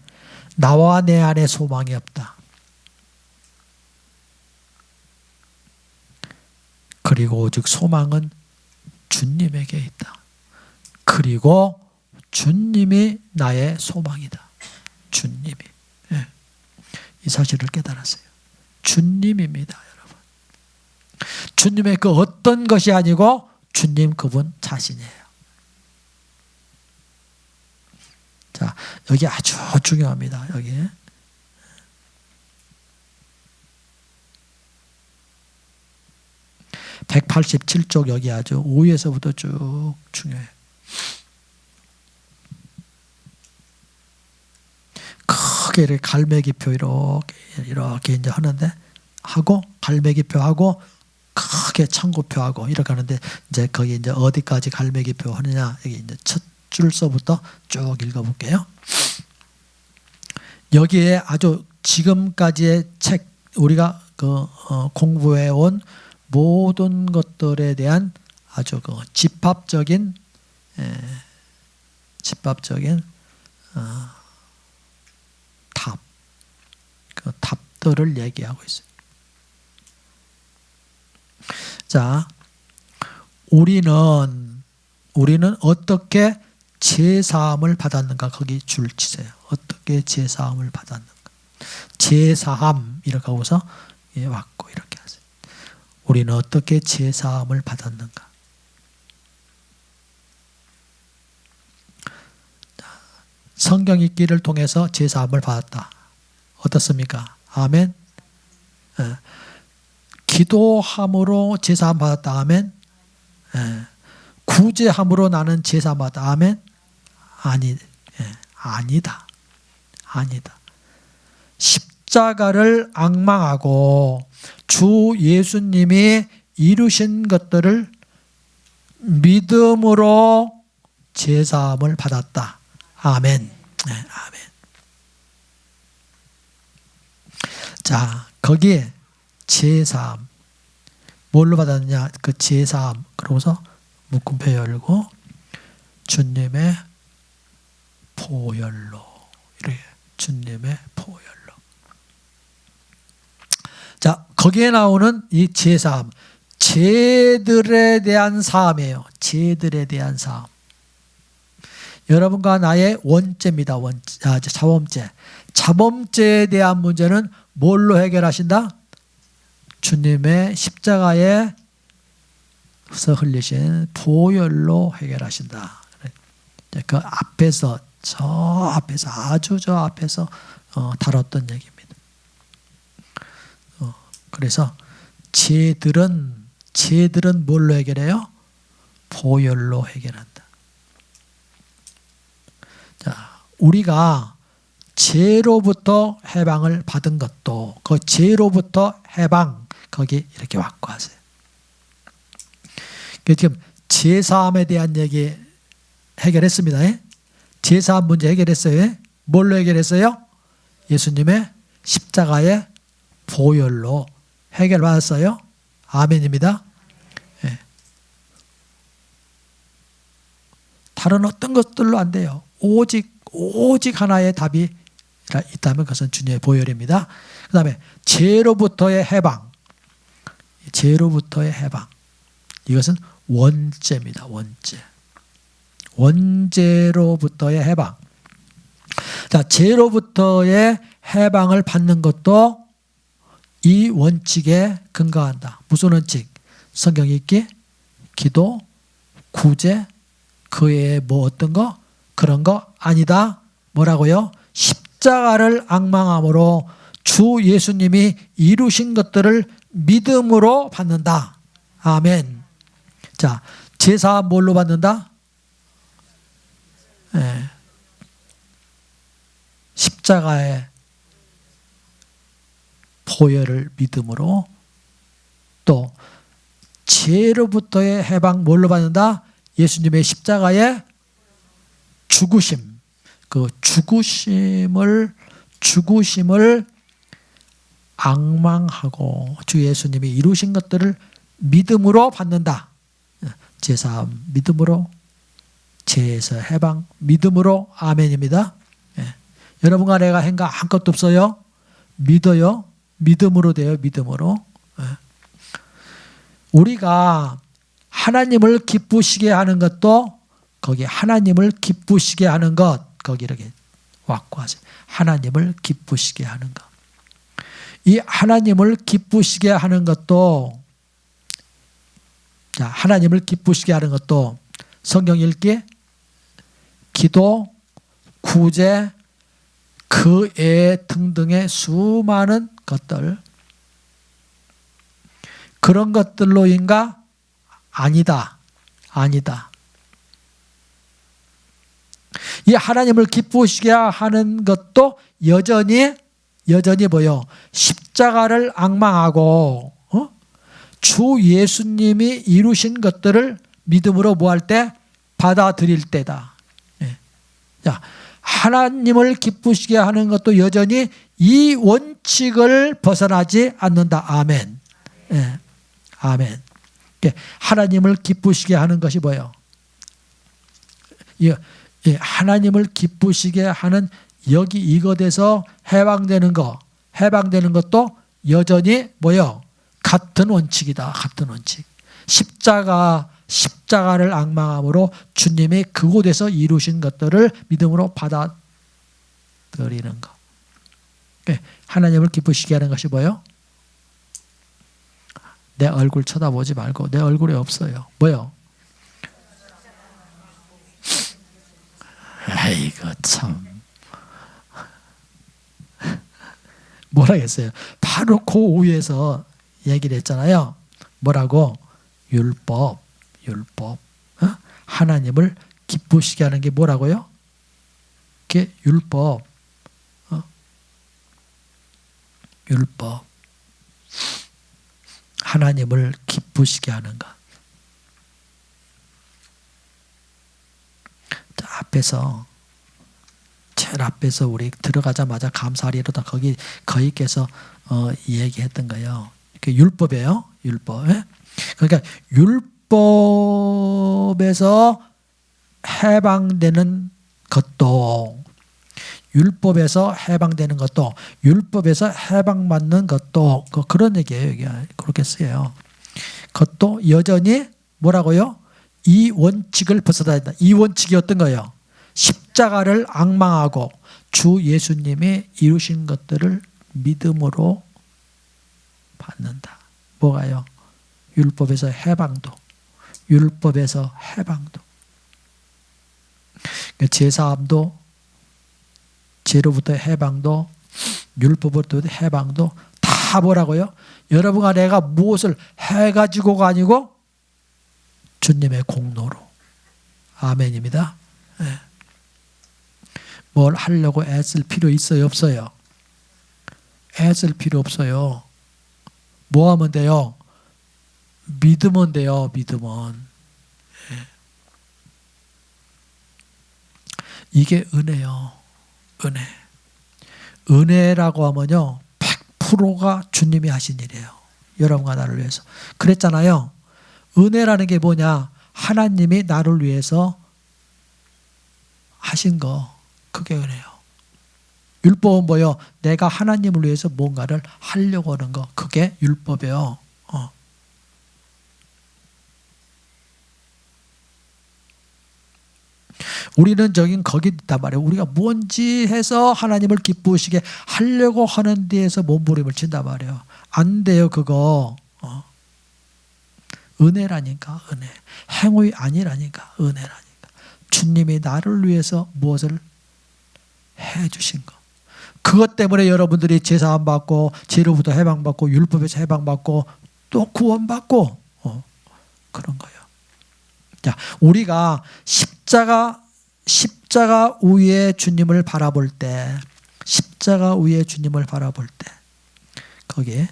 나와 내 안에 소망이 없다. 그리고 오직 소망은 주님에게 있다. 그리고 주님이 나의 소망이다. 주님이. 예. 이 사실을 깨달았어요. 주님입니다, 여러분. 주님의 그 어떤 것이 아니고 주님 그분 자신이에요. 자, 여기 아주 중요합니다. 여기. (187쪽) 여기 아주 5에서부터 쭉 중요해요. 크게 이렇게 갈매기표 이렇게 이제 하는데 하고 갈매기표 하고 크게 천구표 하고 이렇게 하는데 이제 거기 이제 어디까지 갈매기표 하느냐 여기 이제 첫 줄서부터 쭉 읽어볼게요. 여기에 아주 지금까지의 책 우리가 공부해 온 모든 것들에 대한 아주 집합적인 답, 그 답들을 얘기하고 있어요. 자, 우리는 어떻게 제사함을 받았는가 거기 줄 치세요. 어떻게 제사함을 받았는가. 제사함 이렇게 하고서 왔고 이렇게 하세요. 우리는 어떻게 제사함을 받았는가. 성경 읽기를 통해서 제사함을 받았다. 어떻습니까? 아멘. 기도함으로 제사함 받았다. 아멘. 구제함으로 나는 제사함 받았다. 아멘. 아니다. 십자가를 앙망하고 주 예수님이 이루신 것들을 믿음으로 제사함을 받았다. 아멘. 아멘. 자, 거기에 제사함 뭘로 받았느냐? 그 제사함. 그러고서 묶음표 열고 주님의 보혈로 이렇게 주님의 보혈로. 자, 거기에 나오는 이 제사함, 죄들에 대한 사함이에요. 죄들에 대한 사함. 여러분과 나의 원죄입니다. 자범죄. 자범죄에 대한 문제는 뭘로 해결하신다? 주님의 십자가에서 흘리신 보혈로 해결하신다. 그 앞에서 아주 저 앞에서 다뤘던 얘기입니다. 그래서 죄들은 뭘로 해결해요? 보혈로 해결한다. 자, 우리가 죄로부터 해방을 받은 것도 그 죄로부터 해방, 거기 이렇게 확고하세요. 지금 제사함에 대한 얘기 해결했습니다. 제사함 문제 해결했어요. 뭘로 해결했어요? 예수님의 십자가의 보혈로 해결받았어요. 아멘입니다. 다른 어떤 것들로 안 돼요. 오직 하나의 답이 있다면 그것은 주님의 보혈입니다. 그 다음에 죄로부터의 해방. 죄로부터의 해방. 이것은 원죄입니다. 원죄. 원죄로부터의 해방. 자, 죄로부터의 해방을 받는 것도 이 원칙에 근거한다. 무슨 원칙? 성경 읽기, 기도, 구제, 그 외에 뭐 어떤 거? 그런 거 아니다. 뭐라고요? 십자가를 앙망함으로 주 예수님이 이루신 것들을 믿음으로 받는다. 아멘. 자, 제사 뭘로 받는다? 십자가의 보혈을 믿음으로, 또 죄로부터의 해방 뭘로 받는다? 예수님의 십자가의 죽으심. 그 죽으심을 앙망하고 주 예수님이 이루신 것들을 믿음으로 받는다. 제사함 믿음으로, 죄에서 해방 믿음으로. 아멘입니다. 여러분과 내가 행가 아무것도 없어요. 믿어요. 믿음으로 돼요. 믿음으로. 우리가 하나님을 기쁘시게 하는 것도 거기 하나님을 기쁘시게 하는 것, 거기 이렇게 확고하세요. 하나님을 기쁘시게 하는 것. 이 하나님을 기쁘시게 하는 것도, 자, 하나님을 기쁘시게 하는 것도 성경 읽기, 기도, 구제, 그 외 등등의 수많은 것들, 그런 것들로인가? 아니다. 아니다. 이 하나님을 기쁘시게 하는 것도 여전히 뭐요? 십자가를 앙망하고 주 예수님이 이루신 것들을 믿음으로 뭐 할 때? 받아들일 때다. 자, 하나님을 기쁘시게 하는 것도 여전히 이 원칙을 벗어나지 않는다. 아멘. 아멘. 하나님을 기쁘시게 하는 것이 뭐예요? 하나님을 기쁘시게 하는 여기 이것에서 해방되는 것도 여전히 뭐예요? 같은 원칙이다. 같은 원칙. 십자가를 앙망함으로 주님이 그곳에서 이루신 것들을 믿음으로 받아들이는 것. 하나님을 기쁘시게 하는 것이 뭐예요? 내 얼굴 쳐다보지 말고, 내 얼굴이 없어요. 뭐요? 아이고 참. 뭐라 했어요? 바로 그 위에서 얘기를 했잖아요. 뭐라고? 율법. 하나님을 기쁘시게 하는 게 뭐라고요? 그게 율법. 율법. 하나님을 기쁘시게 하는 것. 제일 앞에서 우리 들어가자마자 감사하리로다 거기께서 얘기했던 거예요. 율법이에요. 율법. 그러니까 율법에서 해방되는 것도, 율법에서 해방받는 것도 그런 얘기예요. 여기 그렇게 쓰여요. 그것도 여전히 뭐라고요? 이 원칙을 벗어나야 된다. 이 원칙이 어떤 거예요? 십자가를 앙망하고 주 예수님이 이루신 것들을 믿음으로 받는다. 뭐가요? 율법에서 해방도. 제사함도, 죄로부터 해방도, 율법으로부터 해방도 다 뭐라고요? 여러분과 내가 무엇을 해가지고가 아니고 주님의 공로로. 아멘입니다. 뭘 하려고 애쓸 필요 있어요? 없어요? 애쓸 필요 없어요. 뭐 하면 돼요? 믿으면 돼요. 믿으면. 이게 은혜요. 은혜. 은혜라고 하면요, 100%가 주님이 하신 일이에요. 여러분과 나를 위해서. 그랬잖아요. 은혜라는 게 뭐냐? 하나님이 나를 위해서 하신 거. 그게 은혜요. 율법은 뭐요? 내가 하나님을 위해서 뭔가를 하려고 하는 거. 그게 율법이에요. 우리는 거기 있단 말이에요. 우리가 뭔지 해서 하나님을 기쁘시게 하려고 하는 데에서 몸부림을 친단 말이에요. 안 돼요, 그거. 은혜라니까, 은혜. 행위 아니라니까, 은혜라니까. 주님이 나를 위해서 무엇을 해 주신 거. 그것 때문에 여러분들이 제사함 받고, 죄로부터 해방받고, 율법에서 해방받고, 또 구원받고, 그런 거예요. 자, 우리가 십자가 위에 주님을 바라볼 때, 십자가 위에 주님을 바라볼 때, 거기에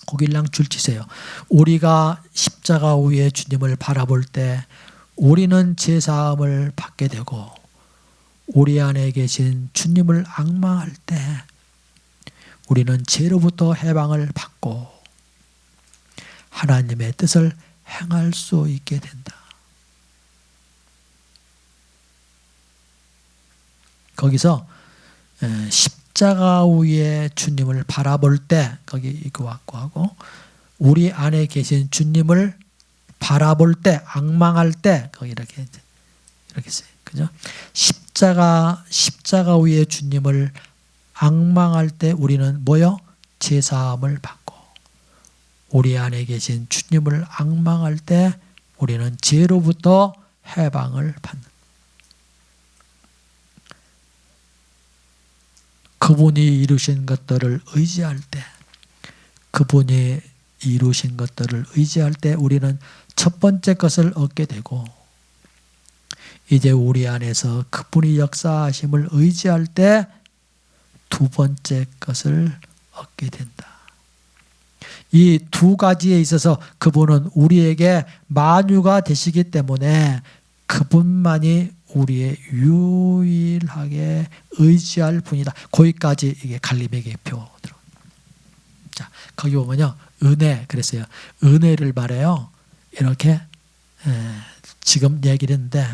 거길랑 줄 치세요. 우리가 십자가 위에 주님을 바라볼 때 우리는 제사함을 받게 되고, 우리 안에 계신 주님을 앙망할 때 우리는 죄로부터 해방을 받고 하나님의 뜻을 행할 수 있게 된다. 거기서 십자가 위에 주님을 바라볼 때, 거기 이거 왔고 하고, 우리 안에 계신 주님을 바라볼 때, 앙망할 때, 거기 이렇게 써요. 그죠? 십자가 위에 주님을 앙망할 때 우리는 뭐요? 제사함을 받고, 우리 안에 계신 주님을 앙망할 때 우리는 죄로부터 해방을 받는. 그분이 이루신 것들을 의지할 때, 그분이 이루신 것들을 의지할 때 우리는 첫 번째 것을 얻게 되고, 이제 우리 안에서 그분이 역사하심을 의지할 때 두 번째 것을 얻게 된다. 이 두 가지에 있어서 그분은 우리에게 만유가 되시기 때문에 그분만이 우리의 유일하게 의지할 분이다. 거기까지 이게 갈림의 계표 들어. 자, 거기 보면요, 은혜 그랬어요. 은혜를 말해요. 이렇게 지금 얘기를 했는데,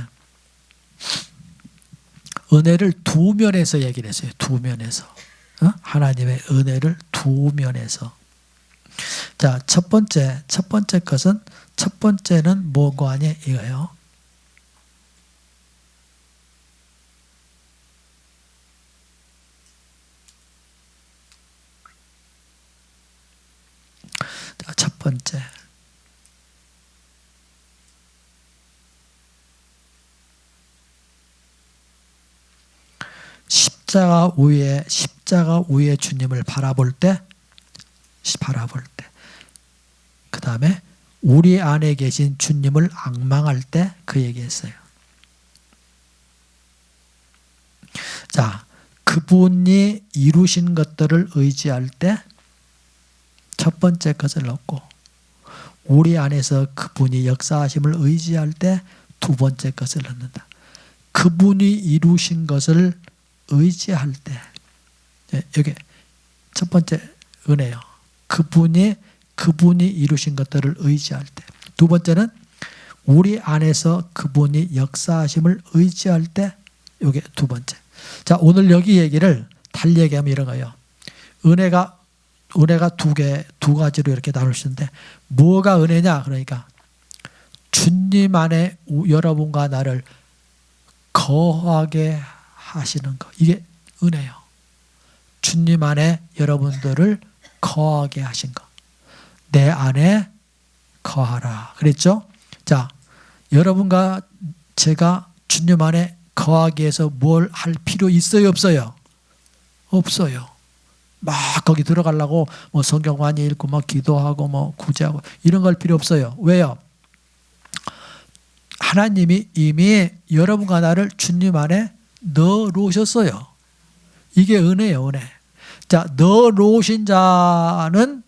은혜를 두 면에서 얘기를 했어요. 두 면에서. 하나님의 은혜를 두 면에서. 자, 첫 번째는, 첫 번째는 뭐고 하니 이거예요. 자, 첫 번째. 십자가 위에 주님을 바라볼 때, 그 다음에 우리 안에 계신 주님을 앙망할 때 그 얘기했어요. 자, 그분이 이루신 것들을 의지할 때 첫 번째 것을 얻고, 우리 안에서 그분이 역사하심을 의지할 때 두 번째 것을 얻는다. 그분이 이루신 것을 의지할 때, 여기 첫 번째 은혜요. 그분이 이루신 것들을 의지할 때. 두 번째는 우리 안에서 그분이 역사하심을 의지할 때, 이게 두 번째. 자, 오늘 여기 얘기를 달리 얘기하면 이런 거예요. 은혜가 두 가지로 이렇게 나눌 수 있는데, 뭐가 은혜냐? 그러니까 주님 안에 여러분과 나를 거하게 하시는 것, 이게 은혜요. 주님 안에 여러분들을 거하게 하신 것. 내 안에 거하라 그랬죠? 자, 여러분과 제가 주님 안에 거하기 위해서 뭘 할 필요 있어요, 없어요? 없어요. 막 거기 들어가려고 뭐 성경 많이 읽고 뭐 기도하고 뭐 구제하고 이런 걸 필요 없어요. 왜요? 하나님이 이미 여러분과 나를 주님 안에 넣어 놓으셨어요. 이게 은혜예요, 은혜. 자, 넣어 놓으신 자는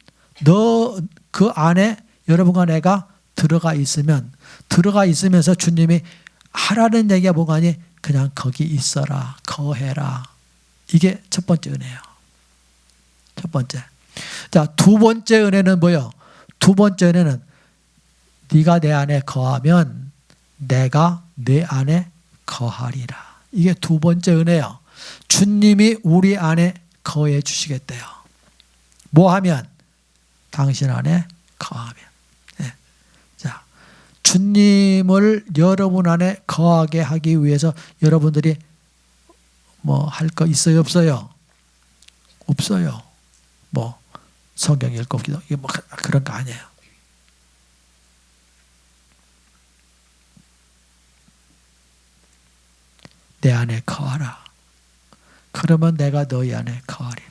그 안에 여러분과 내가 들어가 있으면서 주님이 하라는 얘기가 뭐가 아니 그냥 거기 있어라, 거해라. 이게 첫 번째 은혜예요. 첫 번째. 자, 두 번째 은혜는 뭐예요? 두 번째 은혜는 네가 내 안에 거하면 내가 내 안에 거하리라. 이게 두 번째 은혜예요. 주님이 우리 안에 거해 주시겠대요. 뭐 하면? 당신 안에 거하면. 네. 자, 주님을 여러분 안에 거하게 하기 위해서 여러분들이 뭐 할 거 있어요, 없어요? 없어요. 뭐 성경 읽고 기도 이게 뭐 그런 거 아니에요. 내 안에 거하라. 그러면 내가 너희 안에 거하리라.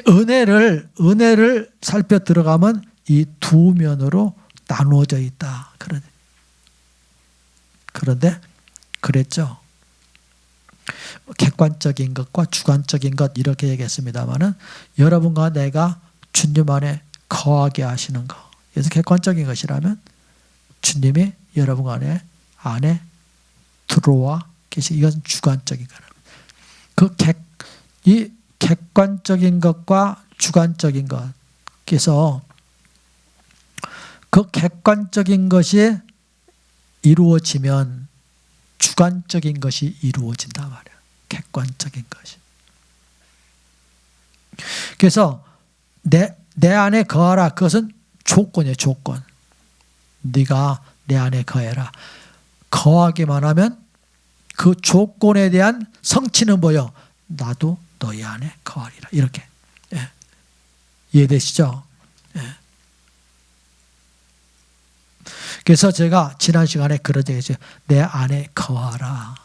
은혜를 살펴 들어가면 이 두 면으로 나누어져 있다. 그런데 그랬죠. 객관적인 것과 주관적인 것 이렇게 얘기했습니다마는 여러분과 내가 주님 안에 거하게 하시는 것. 그래서 객관적인 것이라면 주님이 여러분 안에 들어와 계시. 이것은 주관적인 거랍니다. 이 객관적인 것과 주관적인 것. 그래서 그 객관적인 것이 이루어지면 주관적인 것이 이루어진단 말이에요. 객관적인 것이. 그래서 내 안에 거하라. 그것은 조건이에요. 조건. 네가 내 안에 거해라. 거하기만 하면 그 조건에 대한 성취는 뭐예요? 나도 너희 안에 거하리라. 이렇게. 예. 이해되시죠? 예. 그래서 제가 지난 시간에 그런 얘기 했어요. 내 안에 거하라.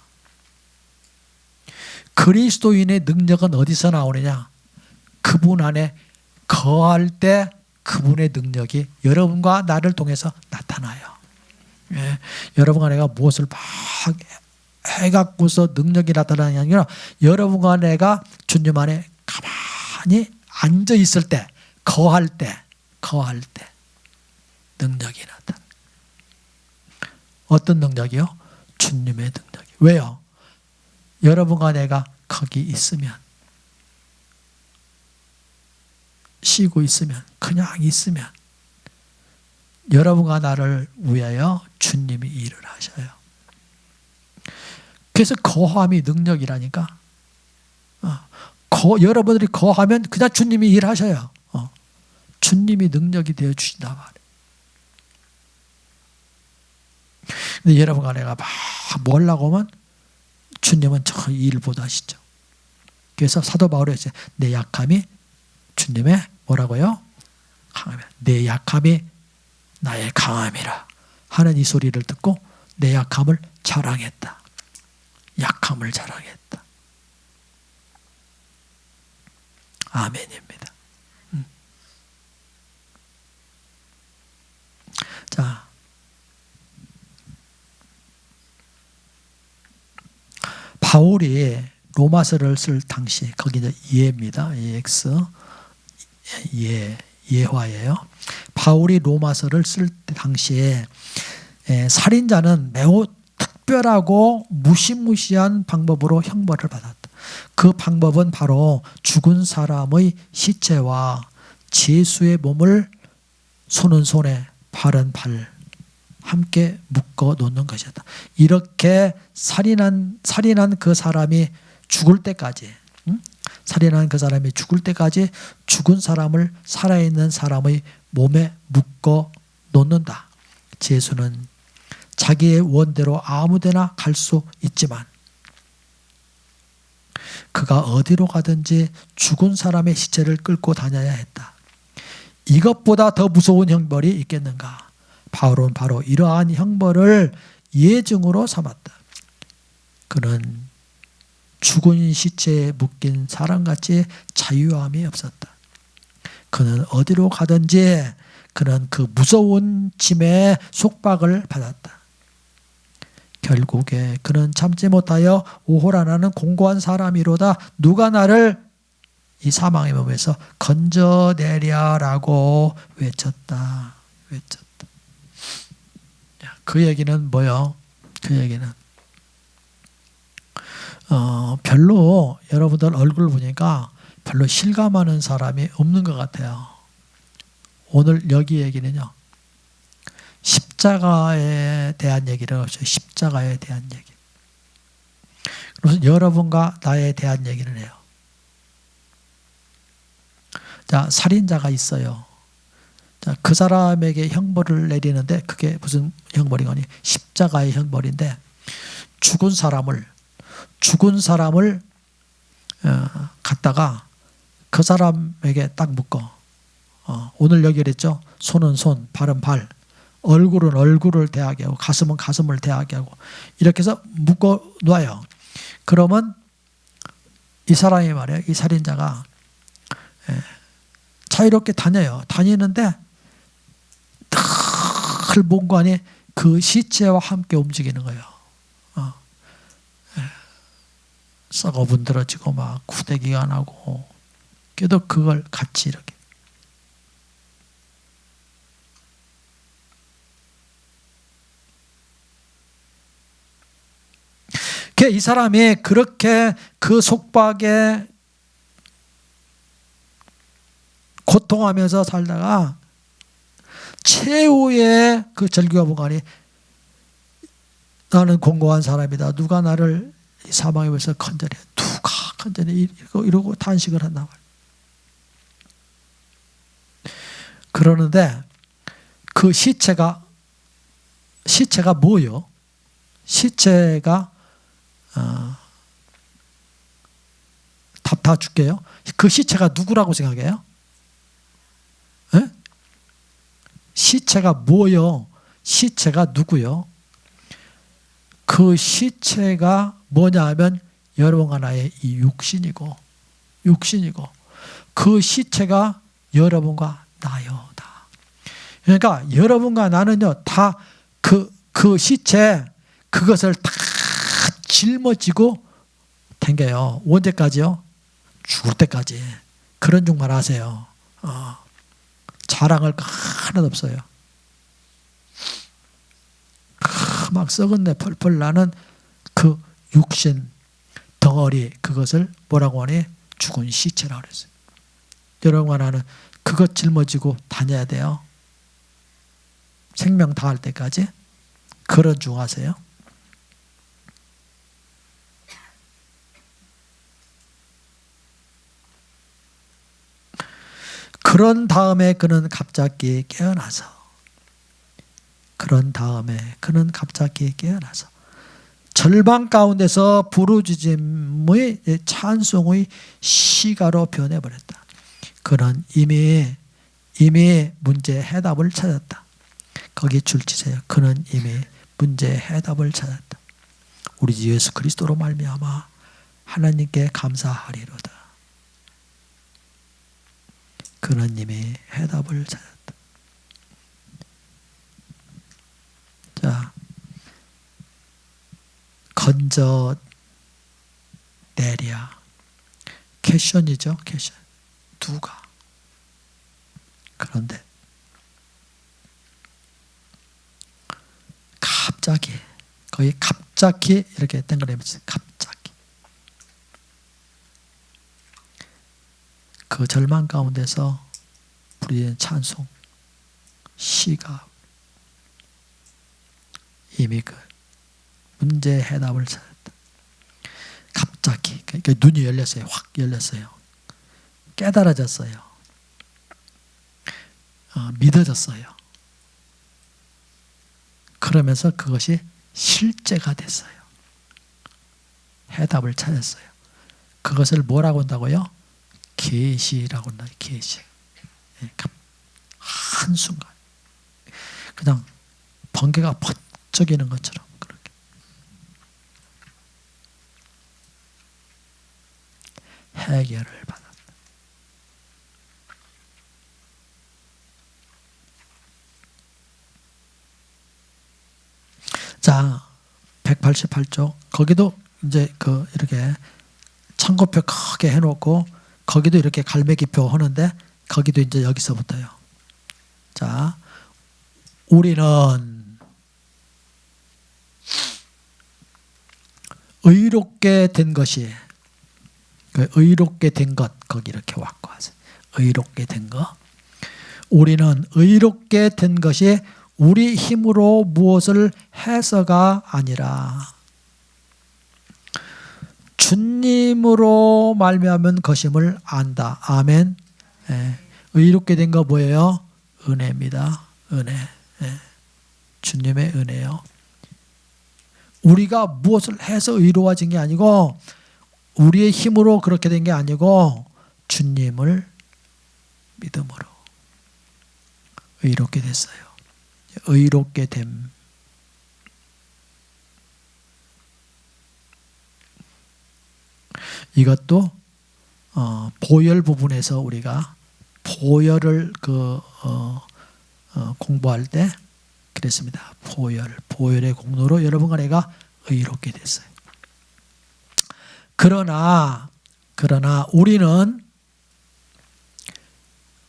그리스도인의 능력은 어디서 나오느냐? 그분 안에 거할 때 그분의 능력이 여러분과 나를 통해서 나타나요. 예. 여러분과 내가 무엇을 막 해갖고서 능력이 나타나는 게 아니라 여러분과 내가 주님 안에 가만히 앉아 있을 때, 거할 때 능력이 나타나. 어떤 능력이요? 주님의 능력이. 왜요? 여러분과 내가 거기 있으면, 쉬고 있으면, 그냥 있으면 여러분과 나를 위하여 주님이 일을 하셔요. 그래서 거함이 능력이라니까. 여러분들이 거하면 그냥 주님이 일하셔요. 주님이 능력이 되어 주신다 말이에요. 근데 여러분과 내가 막 뭐라고 하면 주님은 저 일 못하시죠. 그래서 사도 바울이 했어요. 내 약함이 주님의 뭐라고요? 강함이라. 내 약함이 나의 강함이라 하는 이 소리를 듣고 내 약함을 자랑했다. 약함을 자랑했다. 아멘입니다. 자, 바울이 로마서를 쓸 당시 거기 이제 예입니다. EX 예화예요. 바울이 로마서를 쓸 당시에 살인자는 매우 특별하고 무시무시한 방법으로 형벌을 받았다. 그 방법은 바로 죽은 사람의 시체와 제수의 몸을 손은 손에 발은 발 함께 묶어 놓는 것이었다. 이렇게 살인한 그 사람이 죽을 때까지, 살인한 그 사람이 죽을 때까지 죽은 사람을 살아있는 사람의 몸에 묶어 놓는다. 제수는 자기의 원대로 아무데나 갈 수 있지만 그가 어디로 가든지 죽은 사람의 시체를 끌고 다녀야 했다. 이것보다 더 무서운 형벌이 있겠는가? 바울은 바로 이러한 형벌을 예증으로 삼았다. 그는 죽은 시체에 묶인 사람같이 자유함이 없었다. 그는 어디로 가든지 그는 그 무서운 짐의 속박을 받았다. 결국에 그는 참지 못하여 오호라 나는 공고한 사람이로다. 누가 나를 이 사망의 몸에서 건져내랴라고 외쳤다. 그 얘기는 뭐요? 그 얘기는 별로 여러분들 얼굴 보니까 별로 실감하는 사람이 없는 것 같아요. 오늘 여기 얘기는요, 십자가에 대한 얘기를 하죠. 십자가에 대한 얘기. 그래서 여러분과 나에 대한 얘기를 해요. 자, 살인자가 있어요. 자, 그 사람에게 형벌을 내리는데 그게 무슨 형벌이거니? 십자가의 형벌인데 죽은 사람을 갖다가 그 사람에게 딱 묶어. 오늘 여기 그랬죠. 손은 손, 발은 발, 얼굴은 얼굴을 대하게 하고 가슴은 가슴을 대하게 하고 이렇게 해서 묶어 놔요. 그러면 이 사람이 말이에요. 이 살인자가 자유롭게 다녀요. 다니는데 늘 뭔가니 그 시체와 함께 움직이는 거예요. 썩어 분들어지고 막 구데기가 나고 그래도 그걸 같이 이렇게 이 사람이 그렇게 그 속박에 고통하면서 살다가 최후의 그 절규가 뭐가니 나는 공고한 사람이다. 누가 나를 사망의 몸에서 건져내. 누가 건져내. 이러고 탄식을 한단 말이에요. 그러는데 그 시체가 뭐요? 시체가 답 다 줄게요. 그 시체가 누구라고 생각해요? 에? 시체가 뭐요? 시체가 누구요? 그 시체가 뭐냐 하면 여러분과 나의 이 육신이고 그 시체가 여러분과 나요. 다. 그러니까 여러분과 나는요 다 그 시체 그것을 다 짊어지고 댕겨요. 언제까지요? 죽을 때까지. 그런 중만 하세요. 자랑할 거 하나도 없어요. 막 썩은 내 펄펄 나는 그 육신 덩어리 그것을 뭐라고 하니? 죽은 시체라고 그랬어요. 여러분과 나는 그것 짊어지고 다녀야 돼요. 생명 다할 때까지. 그런 중 하세요. 그런 다음에 그는 갑자기 깨어나서 절망 가운데서 부르짖음의 찬송의 시가로 변해버렸다. 그는 이미 문제의 해답을 찾았다. 거기 줄치세요. 그는 이미 문제의 해답을 찾았다. 우리 주 예수 그리스도로 말미암아 하나님께 감사하리로다. 그는 이미 해답을 찾았다. 자, 건져내랴. 퀘션이죠. 퀘션. 누가? 그런데 거의 갑자기 이렇게 땡그레면서 갑자기 그 절망 가운데서 부르짖는 찬송 시가 이미 그 문제의 해답을 찾았다. 갑자기 그러니까 눈이 열렸어요. 확 열렸어요. 깨달아졌어요. 믿어졌어요. 그러면서 그것이 실제가 됐어요. 해답을 찾았어요. 그것을 뭐라고 한다고요? 계시라고 한다. 계시. 한순간 그냥 번개가 번쩍이는 것처럼 그렇게 해결을 받았다. 자, 188쪽 거기도 이제 이렇게 천거표 크게 해놓고 거기도 이렇게 갈매기표 하는데 거기도 이제 여기서부터요. 자, 우리는 의롭게 된 것이, 의롭게 된 것, 거기 이렇게 왔고 하세요. 의롭게 된 것. 우리는 의롭게 된 것이 우리 힘으로 무엇을 해서가 아니라 주님으로 말미암은 것임을 안다. 아멘. 예. 의롭게 된 거 뭐예요? 은혜입니다. 은혜. 예. 주님의 은혜요. 우리가 무엇을 해서 의로워진 게 아니고 우리의 힘으로 그렇게 된 게 아니고 주님을 믿음으로 의롭게 됐어요. 의롭게 됨. 이것도 보혈 부분에서 우리가 보혈을 공부할 때 그랬습니다. 보혈의 공로로 여러분과 내가 의롭게 됐어요. 그러나 우리는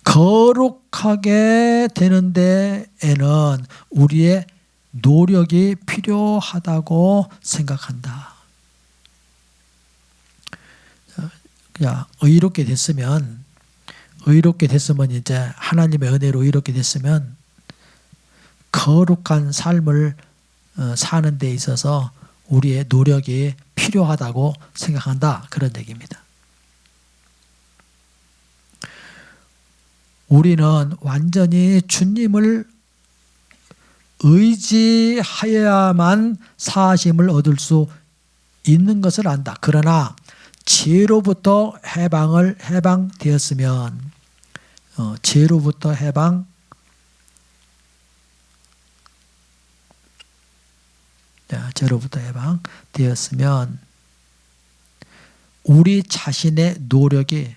거룩하게 되는 데에는 우리의 노력이 필요하다고 생각한다. 그냥 의롭게 됐으면 이제 하나님의 은혜로 의롭게 됐으면 거룩한 삶을 사는 데 있어서 우리의 노력이 필요하다고 생각한다. 그런 얘기입니다. 우리는 완전히 주님을 의지하여야만 사심을 얻을 수 있는 것을 안다. 그러나 죄로부터 해방되었으면 죄로부터 해방되었으면 우리 자신의 노력이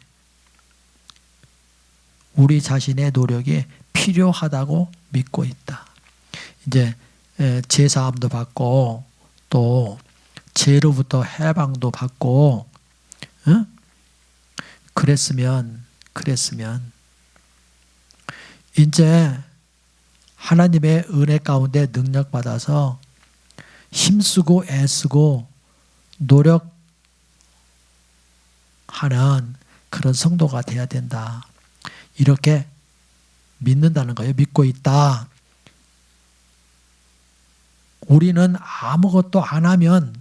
필요하다고 믿고 있다. 이제 제사함도 받고 또 죄로부터 해방도 받고 그랬으면 이제 하나님의 은혜 가운데 능력 받아서 힘쓰고 애쓰고 노력하는 그런 성도가 돼야 된다. 이렇게 믿는다는 거예요. 믿고 있다. 우리는 아무것도 안 하면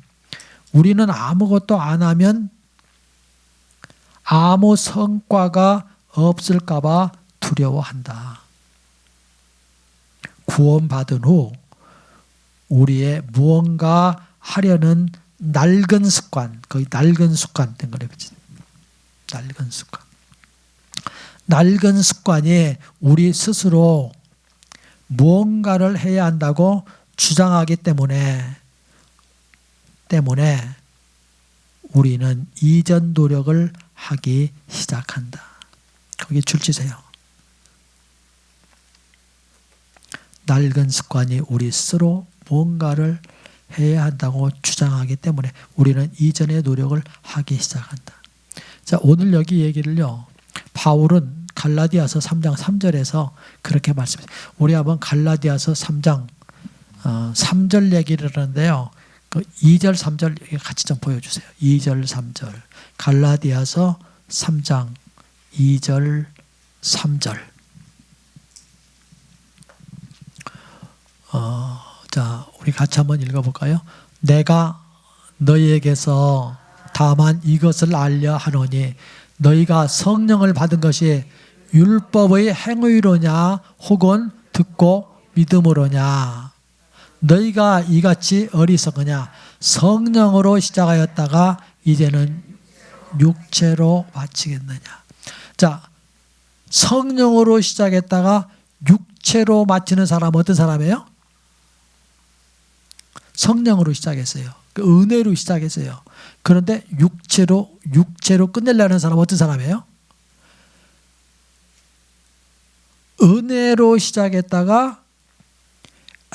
아무 성과가 없을까 봐 두려워한다. 구원받은 후 우리의 무언가 하려는 낡은 습관, 거의 낡은 습관 된 거래요. 낡은 습관이 우리 스스로 무언가를 해야 한다고 주장하기 때문에 우리는 이전 노력을 하기 시작한다. 거기 줄 치세요. 낡은 습관이 우리 스스로 뭔가를 해야 한다고 주장하기 때문에 우리는 이전의 노력을 하기 시작한다. 자, 오늘 여기 얘기를요. 바울은 갈라디아서 3장 3절에서 그렇게 말씀해요. 우리 한번 갈라디아서 3장 3절 얘기를 하는데요. 그 2절 3절 같이 좀 보여주세요. 2절 3절 갈라디아서 3장 2절 3절 자, 우리 같이 한번 읽어볼까요? 내가 너희에게서 다만 이것을 알려 하노니 너희가 성령을 받은 것이 율법의 행위로냐 혹은 듣고 믿음으로냐. 너희가 이같이 어리석으냐. 성령으로 시작하였다가 이제는 육체로 마치겠느냐. 자, 성령으로 시작했다가 육체로 마치는 사람은 어떤 사람이에요? 성령으로 시작했어요. 그 은혜로 시작했어요. 그런데 육체로 끝내려는 사람은 어떤 사람이에요? 은혜로 시작했다가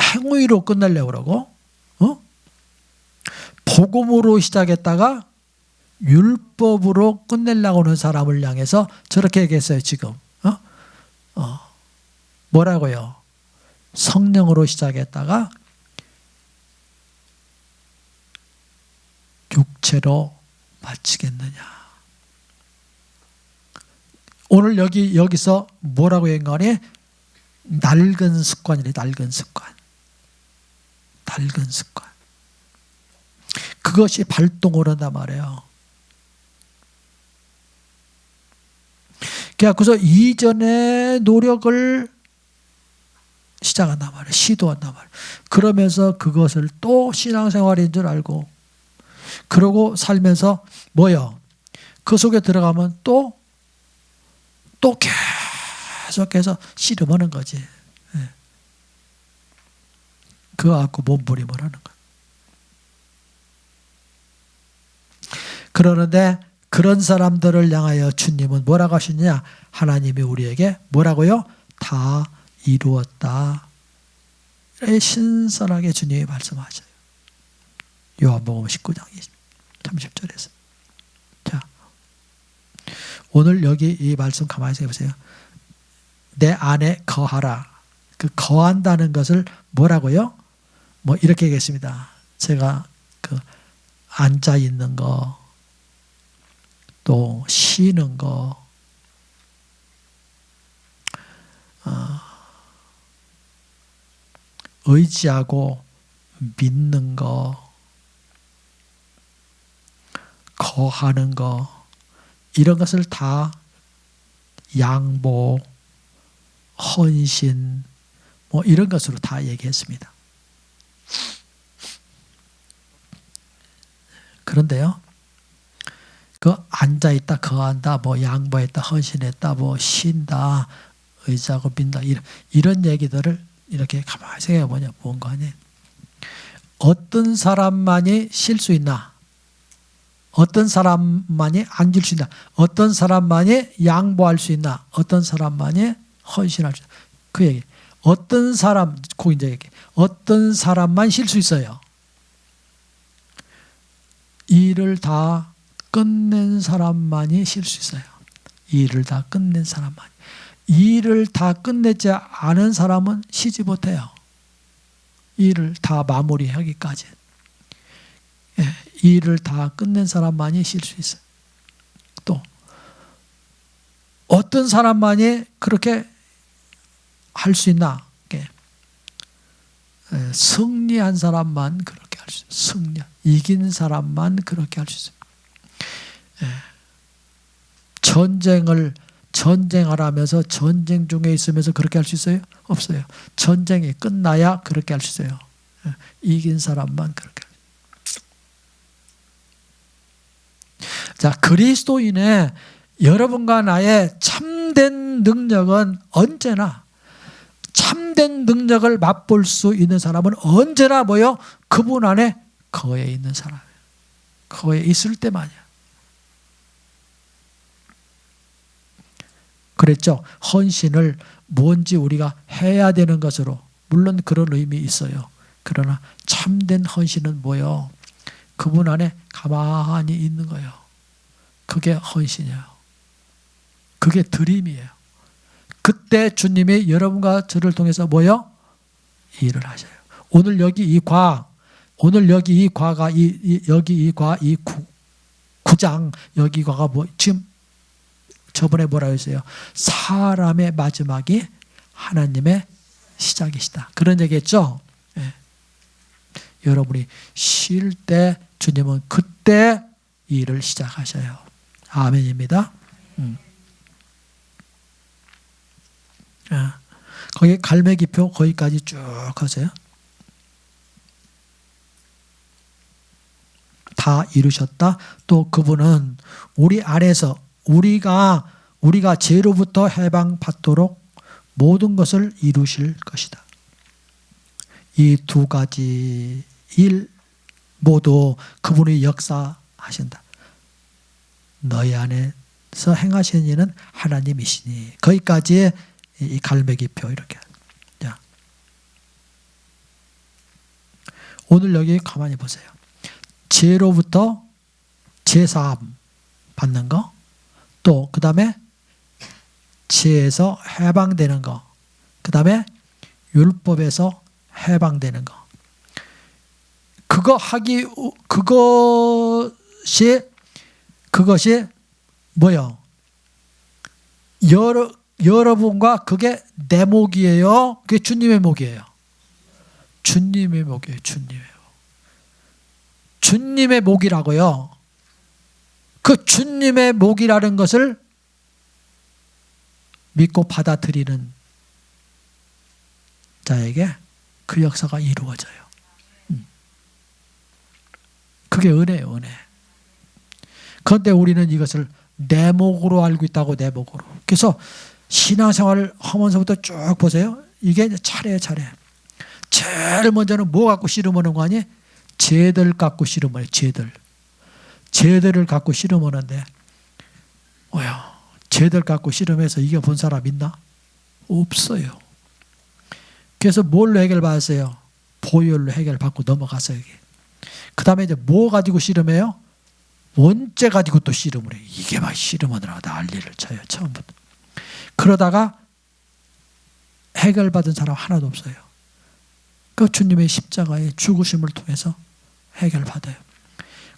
행위로 끝내려고 그러고, 복음으로 시작했다가 율법으로 끝내려고 하는 사람을 향해서 저렇게 얘기했어요. 지금 뭐라고요? 성령으로 시작했다가 육체로 마치겠느냐. 오늘 여기서 뭐라고 얘기하니? 낡은 습관이래. 낡은 습관. 낡은 습관. 그것이 발동을 한단 말이에요. 그래서 이전의 노력을 시작한단 말이에요. 시도한단 말이에요. 그러면서 그것을 또 신앙생활인 줄 알고 그러고 살면서 뭐요? 그 속에 들어가면 또 계속해서 씨름하는 거지. 그거 갖고 몸부림을 하는 거야. 그러는데 그런 사람들을 향하여 주님은 뭐라고 하시느냐? 하나님이 우리에게 뭐라고요? 다 이루었다. 신선하게 주님이 말씀하셔요. 요한복음 19장 30절에서. 자, 오늘 여기 이 말씀 가만히 생각해 보세요. 내 안에 거하라. 그 거한다는 것을 뭐라고요? 뭐 이렇게 얘기했습니다. 제가 그 앉아 있는 거, 또 쉬는 거, 의지하고 믿는 거, 거하는 거, 이런 것을 다 양보, 헌신, 뭐 이런 것으로 다 얘기했습니다. 그런데요, 그 앉아있다, 거한다, 뭐 양보했다, 헌신했다, 뭐 쉰다, 의지하고 믿는다, 이런 얘기들을 이렇게 가만히 생각해 보냐, 뭔가 하니 어떤 사람만이 쉴 수 있나? 어떤 사람만이 앉을 수 있나? 어떤 사람만이 양보할 수 있나? 어떤 사람만이 헌신할 수 있나? 그 얘기. 어떤 사람, 고인자 얘기. 어떤 사람만 쉴 수 있어요? 일을 다 끝낸 사람만이 쉴 수 있어요. 일을 다 끝낸 사람만이. 일을 다 끝내지 않은 사람은 쉬지 못해요. 일을 다 마무리하기까지. 일을 다 끝낸 사람만이 쉴 수 있어요. 또 어떤 사람만이 그렇게 할 수 있나? 승리한 사람만 그렇게 할 수 있어요. 이긴 사람만 그렇게 할 수 있어요. 전쟁하라면서 전쟁 중에 있으면서 그렇게 할 수 있어요? 없어요. 전쟁이 끝나야 그렇게 할 수 있어요. 이긴 사람만 그렇게. 자, 그리스도인의 여러분과 나의 참된 능력은 언제나, 참된 능력을 맛볼 수 있는 사람은 언제나 뭐요? 그분 안에 거해 있는 사람이에요. 거해 있을 때만이야. 그랬죠? 헌신을 뭔지 우리가 해야 되는 것으로, 물론 그런 의미 있어요. 그러나 참된 헌신은 뭐요? 그분 안에 가만히 있는 거예요. 그게 헌신이에요. 그게 드림이에요. 그때 주님이 여러분과 저를 통해서 뭐요? 일을 하셔요. 오늘 여기 이 과, 오늘 여기 이 과가 여기 이 과, 이 9장 여기 과가 뭐 지금 저번에 뭐라 했어요? 사람의 마지막이 하나님의 시작이시다. 그런 얘기했죠? 네. 여러분이 쉴 때 주님은 그때 일을 시작하셔요. 아멘입니다. 거기 갈매기표 거기까지 쭉 하세요. 다 이루셨다. 또 그분은 우리 안에서 우리가 죄로부터 해방받도록 모든 것을 이루실 것이다. 이 두 가지 일 모두 그분이 역사하신다. 너희 안에서 행하시는 이는 하나님이시니. 거기까지 이 갈매기표 이렇게. 자, 오늘 여기 가만히 보세요. 죄로부터 제사함 받는 거, 또 그 다음에 죄에서 해방되는 거, 그 다음에 율법에서 해방되는 거. 그것이 뭐요? 여러분과 그게 내 목이에요? 그게 주님의 목이에요? 주님의 목이에요. 주님의 목. 주님의 목이라고요. 그 주님의 목이라는 것을 믿고 받아들이는 자에게 그 역사가 이루어져요. 그게 은혜예요, 은혜. 그런데 우리는 이것을 내 목으로 알고 있다고, 내 목으로. 그래서 신앙생활을 하면서부터 쭉 보세요. 이게 차례. 제일 먼저는 뭐 갖고 씨름하는 거 아니? 죄들 갖고 씨름해요. 죄들을 갖고 씨름하는데 뭐야? 죄들 갖고 씨름해서 이겨본 사람 있나? 없어요. 그래서 뭘로 해결받았어요? 보혈로 해결받고 넘어갔어요. 그 다음에 이제 뭐 가지고 씨름해요? 원죄 가지고 또 씨름을 해요. 이게 막 씨름하느라 난리를 쳐요. 처음부터. 그러다가 해결받은 사람 하나도 없어요. 그 주님의 십자가의 죽으심을 통해서 해결받아요.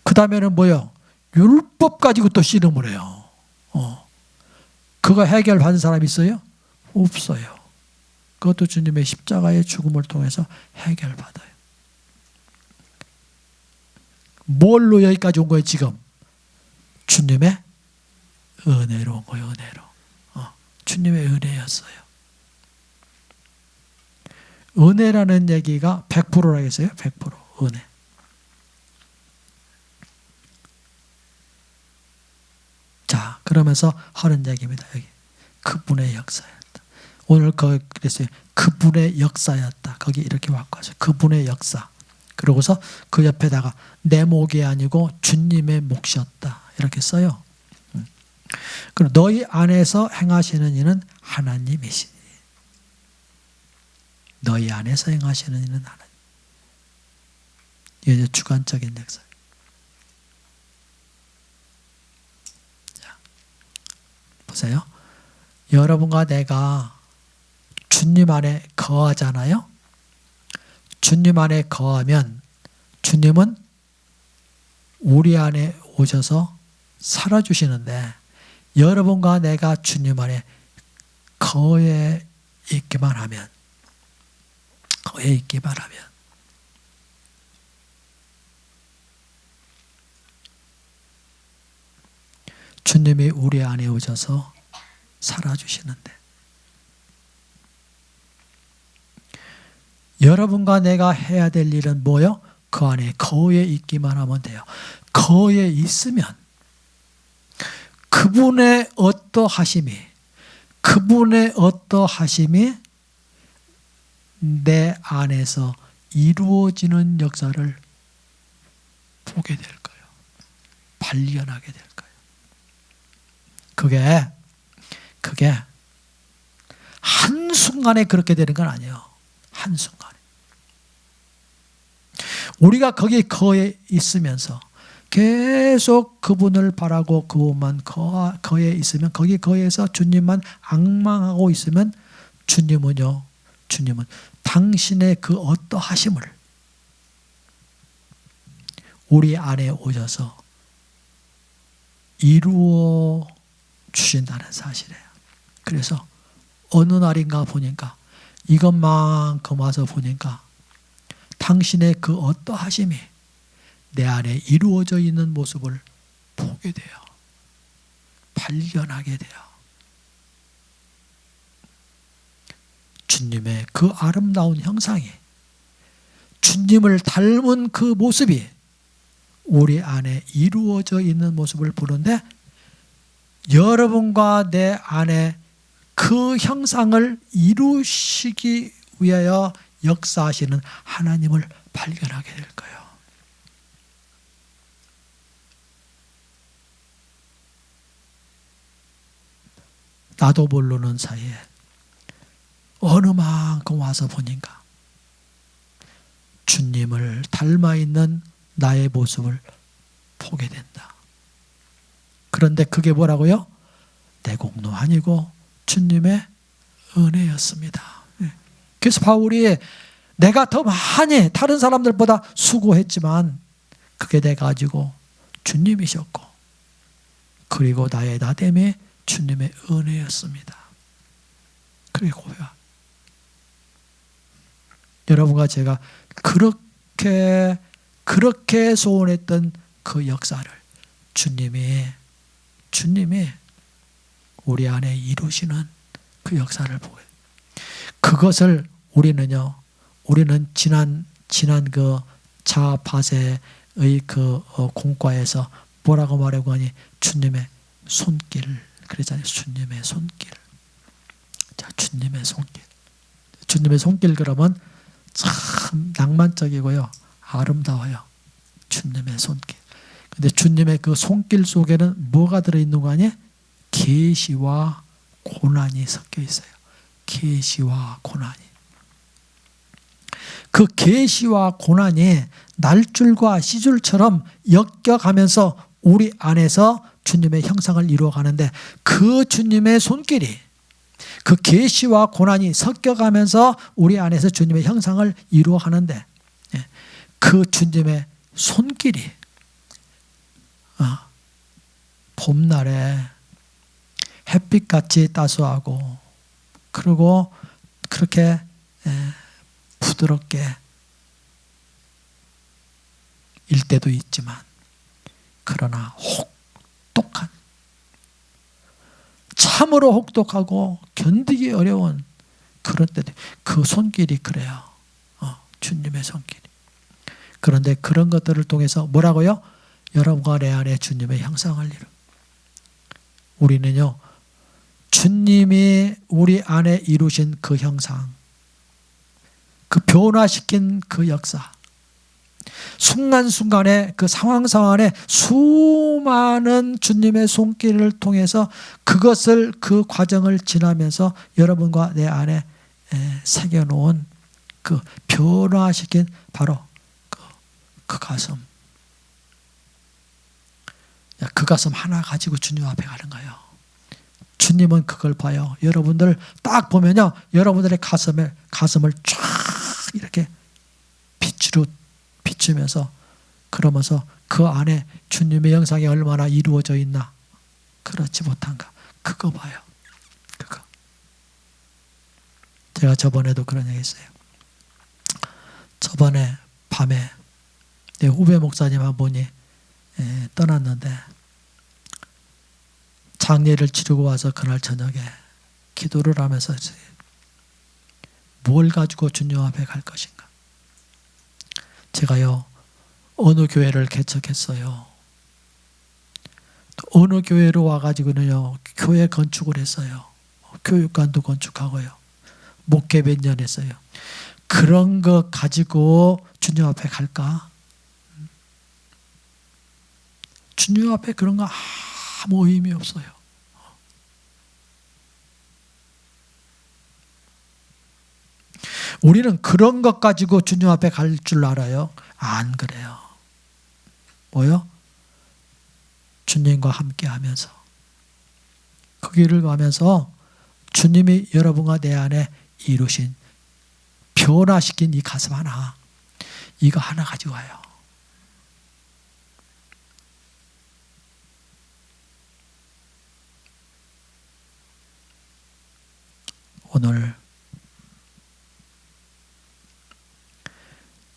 그 다음에는 뭐요? 율법 가지고 또 씨름을 해요. 그거 해결받은 사람 있어요? 없어요. 그것도 주님의 십자가의 죽음을 통해서 해결받아요. 뭘로 여기까지 온 거예요, 지금? 주님의 은혜로 온 거예요, 은혜로. 주님의 은혜였어요. 은혜라는 얘기가 100%라겠어요? 100% 은혜. 자, 그러면서 하는 얘기입니다. 여기 그분의 역사였다. 오늘 그랬어요. 그분의 역사였다. 거기 이렇게 바꿔서 그분의 역사. 그러고서 그 옆에다가 내 목이 아니고 주님의 몫이었다. 이렇게 써요. 그리고 너희 안에서 행하시는 이는 하나님이시니. 너희 안에서 행하시는 이는 하나님. 이게 주관적인 역사. 자, 보세요. 여러분과 내가 주님 안에 거하잖아요. 주님 안에 거하면 주님은 우리 안에 오셔서 살아주시는데, 여러분과 내가 주님 안에 거해 있기만 하면, 주님이 우리 안에 오셔서 살아주시는데, 여러분과 내가 해야 될 일은 뭐요? 그 안에 거해 있기만 하면 돼요. 거해 있으면 그분의 어떠하심이 내 안에서 이루어지는 역사를 보게 될 거예요. 발견하게 될 거예요. 그게 한순간에 그렇게 되는 건 아니에요. 한순간에. 우리가 거기에 거해 있으면서 계속 그분을 바라고 그분만 거해 있으면, 거기에 거해서 주님만 앙망하고 있으면 주님은 당신의 그 어떠하심을 우리 안에 오셔서 이루어 주신다는 사실이에요. 그래서 어느 날인가 보니까, 이것만큼 와서 보니까 당신의 그 어떠하심이 내 안에 이루어져 있는 모습을 보게 돼요. 발견하게 돼요. 주님의 그 아름다운 형상이, 주님을 닮은 그 모습이 우리 안에 이루어져 있는 모습을 보는데, 여러분과 내 안에 그 형상을 이루시기 위하여 역사하시는 하나님을 발견하게 될 거예요. 나도 모르는 사이에 어느 만큼 와서 보니까 주님을 닮아 있는 나의 모습을 보게 된다. 그런데 그게 뭐라고요? 내 공로 아니고 주님의 은혜였습니다. 그래서 바울이 내가 더 많이 다른 사람들보다 수고했지만 그게 내가 가지고 주님이셨고 그리고 나의 나됨이 주님의 은혜였습니다. 그리고 여러분과 제가 그렇게 소원했던 그 역사를 주님이 우리 안에 이루시는 그 역사를 보고 그것을 우리는 지난 그 자바세의 그 공과에서 뭐라고 말하고 하니 주님의 손길 그러잖아요. 주님의 손길. 자, 주님의 손길. 주님의 손길 그러면 참 낭만적이고요. 아름다워요. 주님의 손길. 근데 주님의 그 손길 속에는 뭐가 들어있는 거 아니에요? 계시와 고난이 섞여 있어요. 계시와 고난이. 그 계시와 고난이 날줄과 시줄처럼 엮여가면서 우리 안에서 주님의 형상을 이루어가는데 그 주님의 손길이 그 계시와 고난이 섞여가면서 우리 안에서 주님의 형상을 이루어가는데 그 주님의 손길이 봄날에 햇빛같이 따스하고 그리고 그렇게 부드럽게 일 때도 있지만 그러나 혹독한 참으로 혹독하고 견디기 어려운 그런 때도 그 손길이 그래요. 주님의 손길이. 그런데 그런 것들을 통해서 뭐라고요? 여러분과 내 안에 주님의 형상을 이루. 우리는요. 주님이 우리 안에 이루신 그 형상, 그 변화시킨 그 역사, 순간순간에 그 상황 안에 수많은 주님의 손길을 통해서 그것을 그 과정을 지나면서 여러분과 내 안에 새겨놓은 그 변화시킨 바로 그 가슴. 그 가슴 하나 가지고 주님 앞에 가는 거예요. 주님은 그걸 봐요. 여러분들 딱 보면요. 여러분들의 가슴을 쫙 이렇게 빛으로 비추면서 그러면서 그 안에 주님의 형상이 얼마나 이루어져 있나 그렇지 못한가 그거 봐요. 그거. 제가 저번에도 그런 얘기 했어요. 저번에 밤에 내 후배 목사님 한 분이 떠났는데 장례를 치르고 와서 그날 저녁에 기도를 하면서 뭘 가지고 주님 앞에 갈 것인가. 제가요 어느 교회를 개척했어요. 또 어느 교회로 와가지고는요 교회 건축을 했어요. 교육관도 건축하고요. 목회 몇 년 했어요. 그런 거 가지고 주님 앞에 갈까? 주님 앞에 그런 거 아무 의미 없어요. 우리는 그런 것 가지고 주님 앞에 갈 줄 알아요? 안 그래요. 뭐요? 주님과 함께 하면서 그 길을 가면서 주님이 여러분과 내 안에 이루신 변화시킨 이 가슴 하나 이거 하나 가지고 와요. 오늘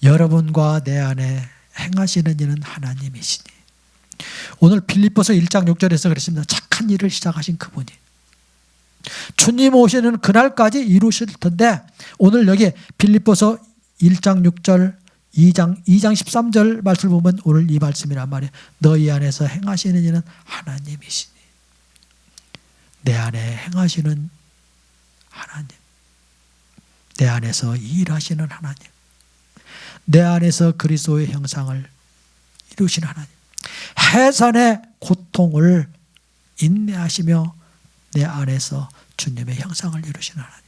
여러분과 내 안에 행하시는 이는 하나님이시니 오늘 빌립보서 1장 6절에서 그랬습니다. 착한 일을 시작하신 그분이 주님 오시는 그날까지 이루실 텐데 오늘 여기 빌립보서 1장 6절 2장 13절 말씀을 보면 오늘 이 말씀이란 말이에요. 너희 안에서 행하시는 이는 하나님이시니 내 안에 행하시는 하나님 내 안에서 일하시는 하나님 내 안에서 그리스도의 형상을 이루신 하나님 해산의 고통을 인내하시며 내 안에서 주님의 형상을 이루신 하나님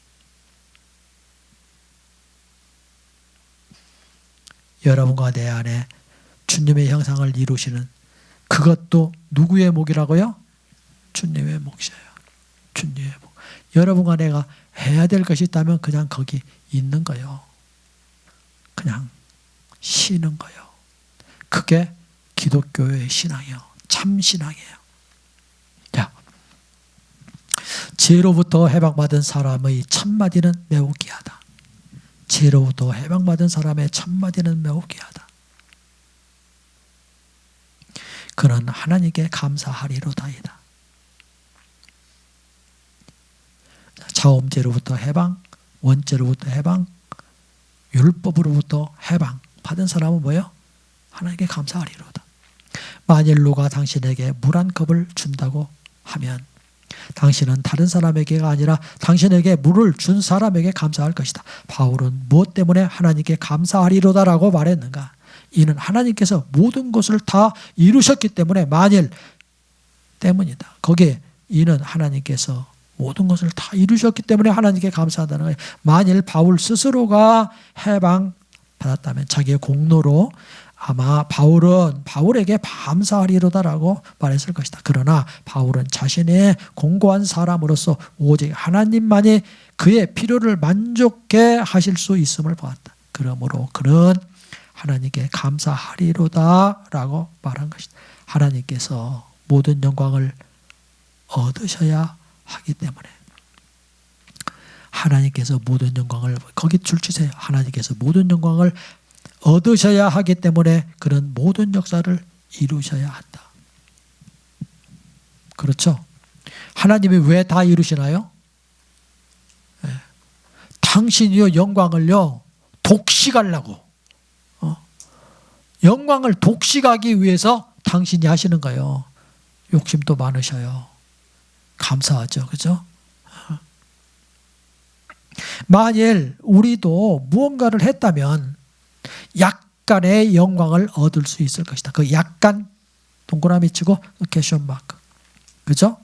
여러분과 내 안에 주님의 형상을 이루시는 그것도 누구의 목이라고요? 주님의 몫이에요. 주님의 몫. 여러분과 내가 해야 될 것이 있다면 그냥 거기 있는 거예요. 그냥 쉬는 거예요. 그게 기독교의 신앙이에요. 참 신앙이에요. 자, 죄로부터 해방받은 사람의 첫마디는 매우 귀하다. 죄로부터 해방받은 사람의 첫마디는 매우 귀하다. 그는 하나님께 감사하리로다이다. 자음죄로부터 해방, 원죄로부터 해방, 율법으로부터 해방 받은 사람은 뭐예요? 하나님께 감사하리로다. 만일 누가 당신에게 물 한 컵을 준다고 하면 당신은 다른 사람에게가 아니라 당신에게 물을 준 사람에게 감사할 것이다. 바울은 무엇 때문에 하나님께 감사하리로다라고 말했는가? 이는 하나님께서 모든 것을 다 이루셨기 때문에 만일 때문이다. 거기에 이는 하나님께서 모든 것을 다 이루셨기 때문에 하나님께 감사하다는 거예요. 만일 바울 스스로가 해방받았다면 자기의 공로로 아마 바울은 바울에게 감사하리로다라고 말했을 것이다. 그러나 바울은 자신의 공고한 사람으로서 오직 하나님만이 그의 필요를 만족해 하실 수 있음을 보았다. 그러므로 그는 하나님께 감사하리로다라고 말한 것이다. 하나님께서 모든 영광을 얻으셔야 하기 때문에 하나님께서 모든 영광을 거기 줄치세요. 하나님께서 모든 영광을 얻으셔야 하기 때문에 그런 모든 역사를 이루셔야 한다. 그렇죠? 하나님이 왜 다 이루시나요? 네. 당신이요 영광을요 독식하려고 영광을 독식하기 위해서 당신이 하시는 거예요. 욕심도 많으셔요. 감사하죠. 그죠? 만일 우리도 무언가를 했다면 약간의 영광을 얻을 수 있을 것이다. 그 약간 동그라미 치고 퀘스천 마크. 그죠?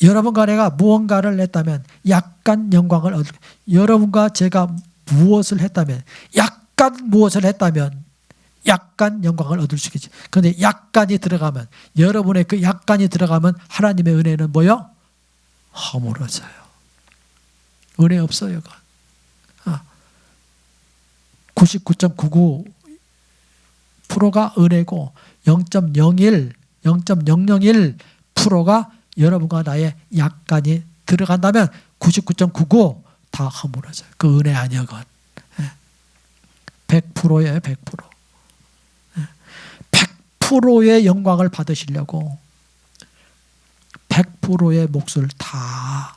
여러분과 내가 무언가를 했다면 약간 영광을 얻을 여러분과 제가 무엇을 했다면 약간 무엇을 했다면 약간 영광을 얻을 수 있겠지. 그런데 약간이 들어가면 여러분의 그 약간이 들어가면 하나님의 은혜는 뭐요? 허물어져요. 은혜 없어요. 99.99%가 은혜고 0.001%가 여러분과 나의 약간이 들어간다면 99.99 다 허물어져요. 그 은혜 아니요. 100%예요. 100%. 100%의 영광을 받으시려고 100%의 몫을 다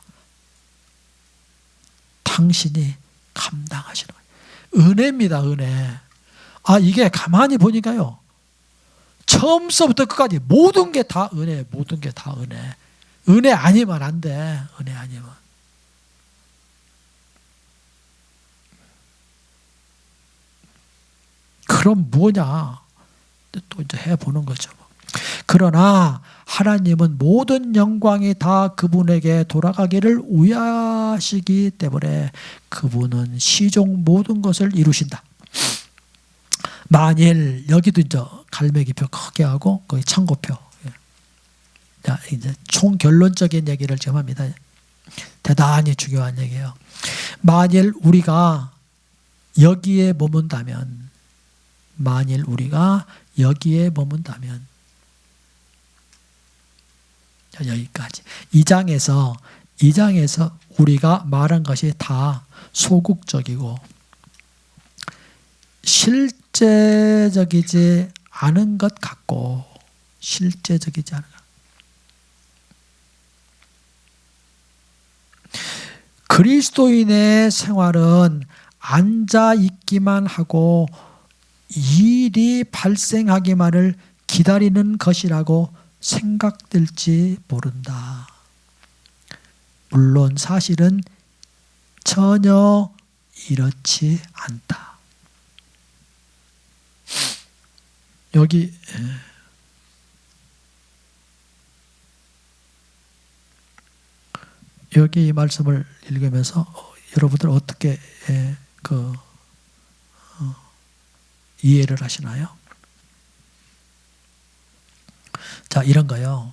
당신이 감당하시는 거예요. 은혜입니다. 은혜. 이게 가만히 보니까요. 처음서부터 끝까지 모든 게 다 은혜. 모든 게 다 은혜. 은혜 아니면 안 돼. 은혜 아니면. 그럼 뭐냐? 또 이제 해보는 거죠. 그러나 하나님은 모든 영광이 다 그분에게 돌아가기를 위하시기 때문에 그분은 시종 모든 것을 이루신다. 만일 여기도 이제 갈매기표 크게 하고 거기 참고표. 자, 이제 총결론적인 얘기를 지금 합니다. 대단히 중요한 얘기예요. 만일 우리가 여기에 머문다면 만일 우리가 여기에 머문다면 여기까지 2장에서 우리가 말한 것이 다 소극적이고 실제적이지 않은 것 같고 실제적이지 않은 것. 그리스도인의 생활은 앉아 있기만 하고 일이 발생하기만을 기다리는 것이라고 생각될지 모른다. 물론 사실은 전혀 이렇지 않다. 여기 이 말씀을 읽으면서 여러분들 어떻게 이해를 하시나요? 자, 이런 거요.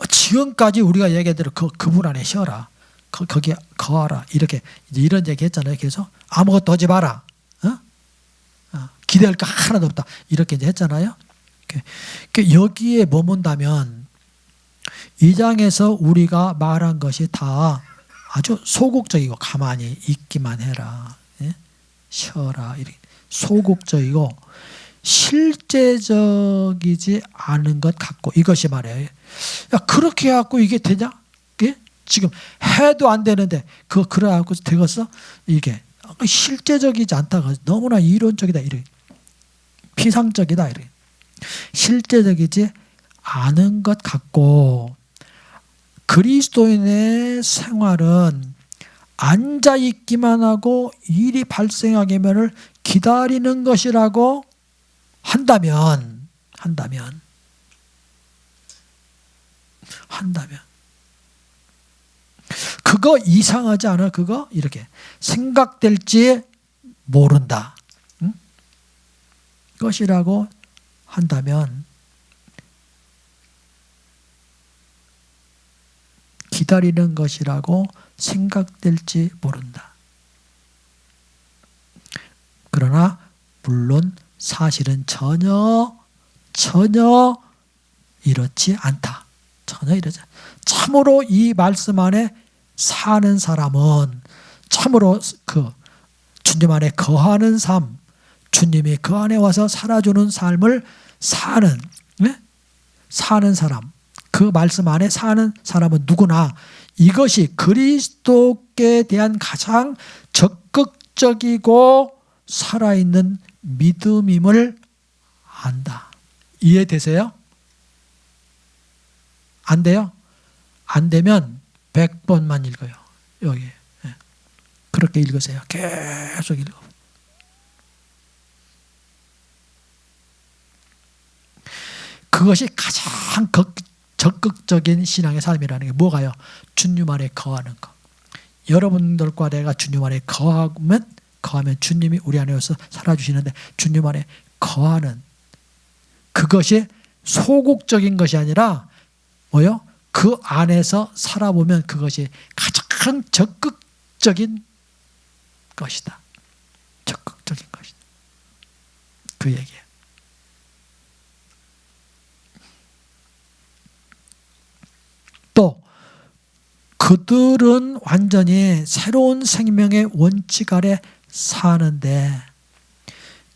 지금까지 우리가 얘기대로 그분 안에 쉬어라. 거기에 거하라. 이렇게 이제 이런 얘기 했잖아요. 그래서 아무것도 하지 마라. 기대할 거 하나도 없다. 이렇게 이제 했잖아요. 여기에 머문다면 이 장에서 우리가 말한 것이 다 아주 소극적이고 가만히 있기만 해라. 쉬어라. 이렇게 소극적이고 실제적이지 않은 것 같고 이것이 말이에요. 야, 그렇게 해갖고 이게 되냐? 지금 해도 안 되는데 그래갖고 되겠어? 이게 실제적이지 않다. 너무나 이론적이다. 이래. 피상적이다. 이래. 실제적이지 않은 것 같고 그리스도인의 생활은 앉아있기만 하고 일이 발생하기만을 기다리는 것이라고 한다면 그거 이상하지 않아? 그거 이렇게 생각될지 모른다. 것이라고 한다면 기다리는 것이라고 생각될지 모른다. 그러나 물론 사실은 전혀 이렇지 않다. 전혀 이러지 않다. 참으로 이 말씀 안에 사는 사람은 참으로 그 주님 안에 거하는 삶, 주님이 그 안에 와서 살아주는 삶을 사는 사람, 그 말씀 안에 사는 사람은 누구나 이것이 그리스도께 대한 가장 적극적이고 살아있는 믿음임을 안다. 이해되세요? 안 돼요? 안 되면 100번만 읽어요. 여기. 그렇게 읽으세요. 계속 읽어. 그것이 가장 적극적인 신앙의 삶이라는 게 뭐가요? 주님 안에 거하는 것. 여러분들과 내가 주님 안에 거하면 주님이 우리 안에 와서 살아주시는데 주님 안에 거하는 그것이 소극적인 것이 아니라 뭐요? 그 안에서 살아보면 그것이 가장 적극적인 것이다. 적극적인 것이다. 그 얘기예요. 또 그들은 완전히 새로운 생명의 원칙 아래 사는데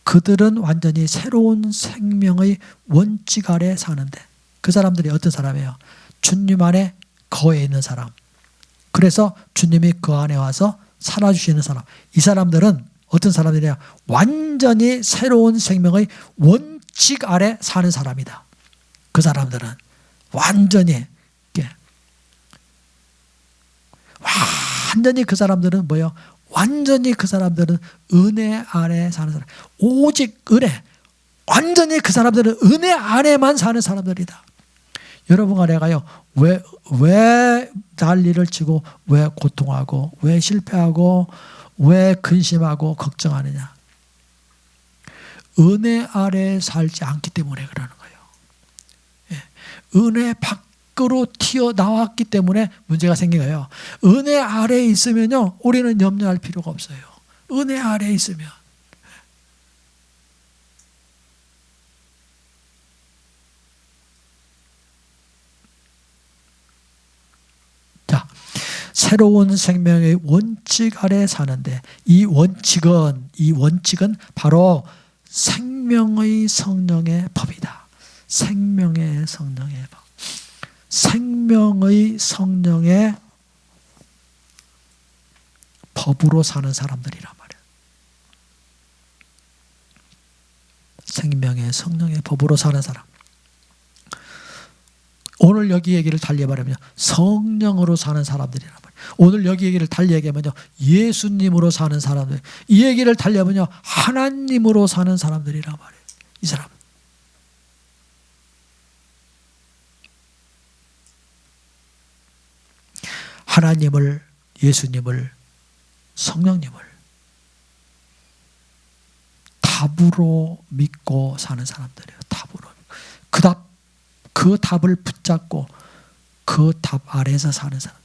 그들은 완전히 새로운 생명의 원칙 아래 사는데 그 사람들이 어떤 사람이에요? 주님 안에 거해 있는 사람. 그래서 주님이 그 안에 와서 살아주시는 사람. 이 사람들은 어떤 사람들이냐? 완전히 새로운 생명의 원칙 아래 사는 사람이다. 그 사람들은 완전히 그 사람들은 뭐예요? 완전히 그 사람들은 은혜 아래 사는 사람. 오직 은혜. 완전히 그 사람들은 은혜 아래만 사는 사람들이다. 여러분과 내가요. 왜 난리를 치고 왜 고통하고 왜 실패하고 왜 근심하고 걱정하느냐? 은혜 아래 살지 않기 때문에 그러는 거예요. 은혜 밖으로 튀어나왔기 때문에 문제가 생긴 거예요. 은혜 아래에 있으면요. 우리는 염려할 필요가 없어요. 은혜 아래에 있으면. 자, 새로운 생명의 원칙 아래 사는데 이 원칙은 바로 생명의 성령의 법이다. 생명의 성령의 법. 생명의 성령의 법으로 사는 사람들이란 말이에요. 생명의 성령의 법으로 사는 사람. 오늘 여기 얘기를 달리 말하면 성령으로 사는 사람들이란 말이에요. 오늘 여기 얘기를 달리 얘기하면요. 예수님으로 사는 사람들. 이 얘기를 달리 하면요. 하나님으로 사는 사람들이란 말이에요. 이 사람. 하나님을, 예수님을, 성령님을 답으로 믿고 사는 사람들이에요. 답으로. 그 답을 붙잡고 그 답 아래에서 사는 사람.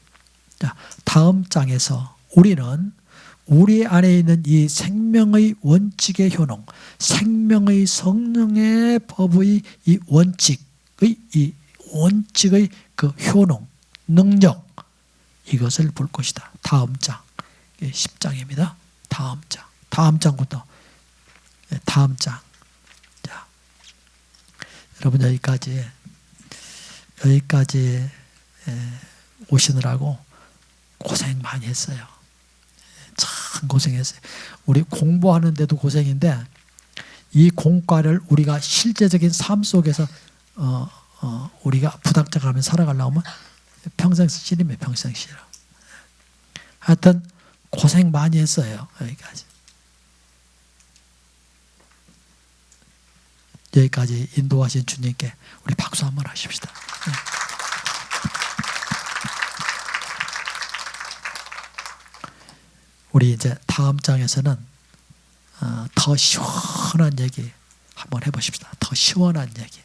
자, 다음 장에서 우리는 우리 안에 있는 이 생명의 원칙의 효능, 생명의 성령의 법의 이 원칙의 그 효능, 능력, 이것을 볼 것이다. 다음 장, 10장입니다. 다음 장부터 다음 장. 자, 여러분 여기까지 오시느라고 고생 많이 했어요. 참 고생했어요. 우리 공부하는데도 고생인데 이 공과를 우리가 실제적인 삶 속에서 우리가 부닥쳐가며 살아가려면 평생 싫으면 평생 싫어. 하여튼 고생 많이 했어요. 여기까지 인도하신 주님께 우리 박수 한번 하십시다. 우리 이제 다음 장에서는 더 시원한 얘기 한번 해보십시다. 더 시원한 얘기.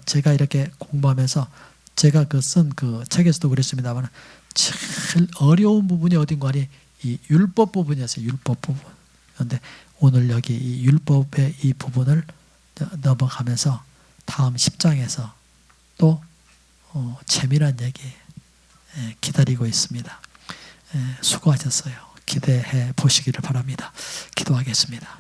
제가 이렇게 공부하면서 제가 쓴 그 책에서도 그랬습니다만 제일 어려운 부분이 어딘가 하니 이 율법 부분이었어요. 율법 부분. 그런데 오늘 여기 이 율법의 이 부분을 넘어가면서 다음 10장에서 또 재미난 얘기 기다리고 있습니다. 수고하셨어요. 기대해 보시기를 바랍니다. 기도하겠습니다.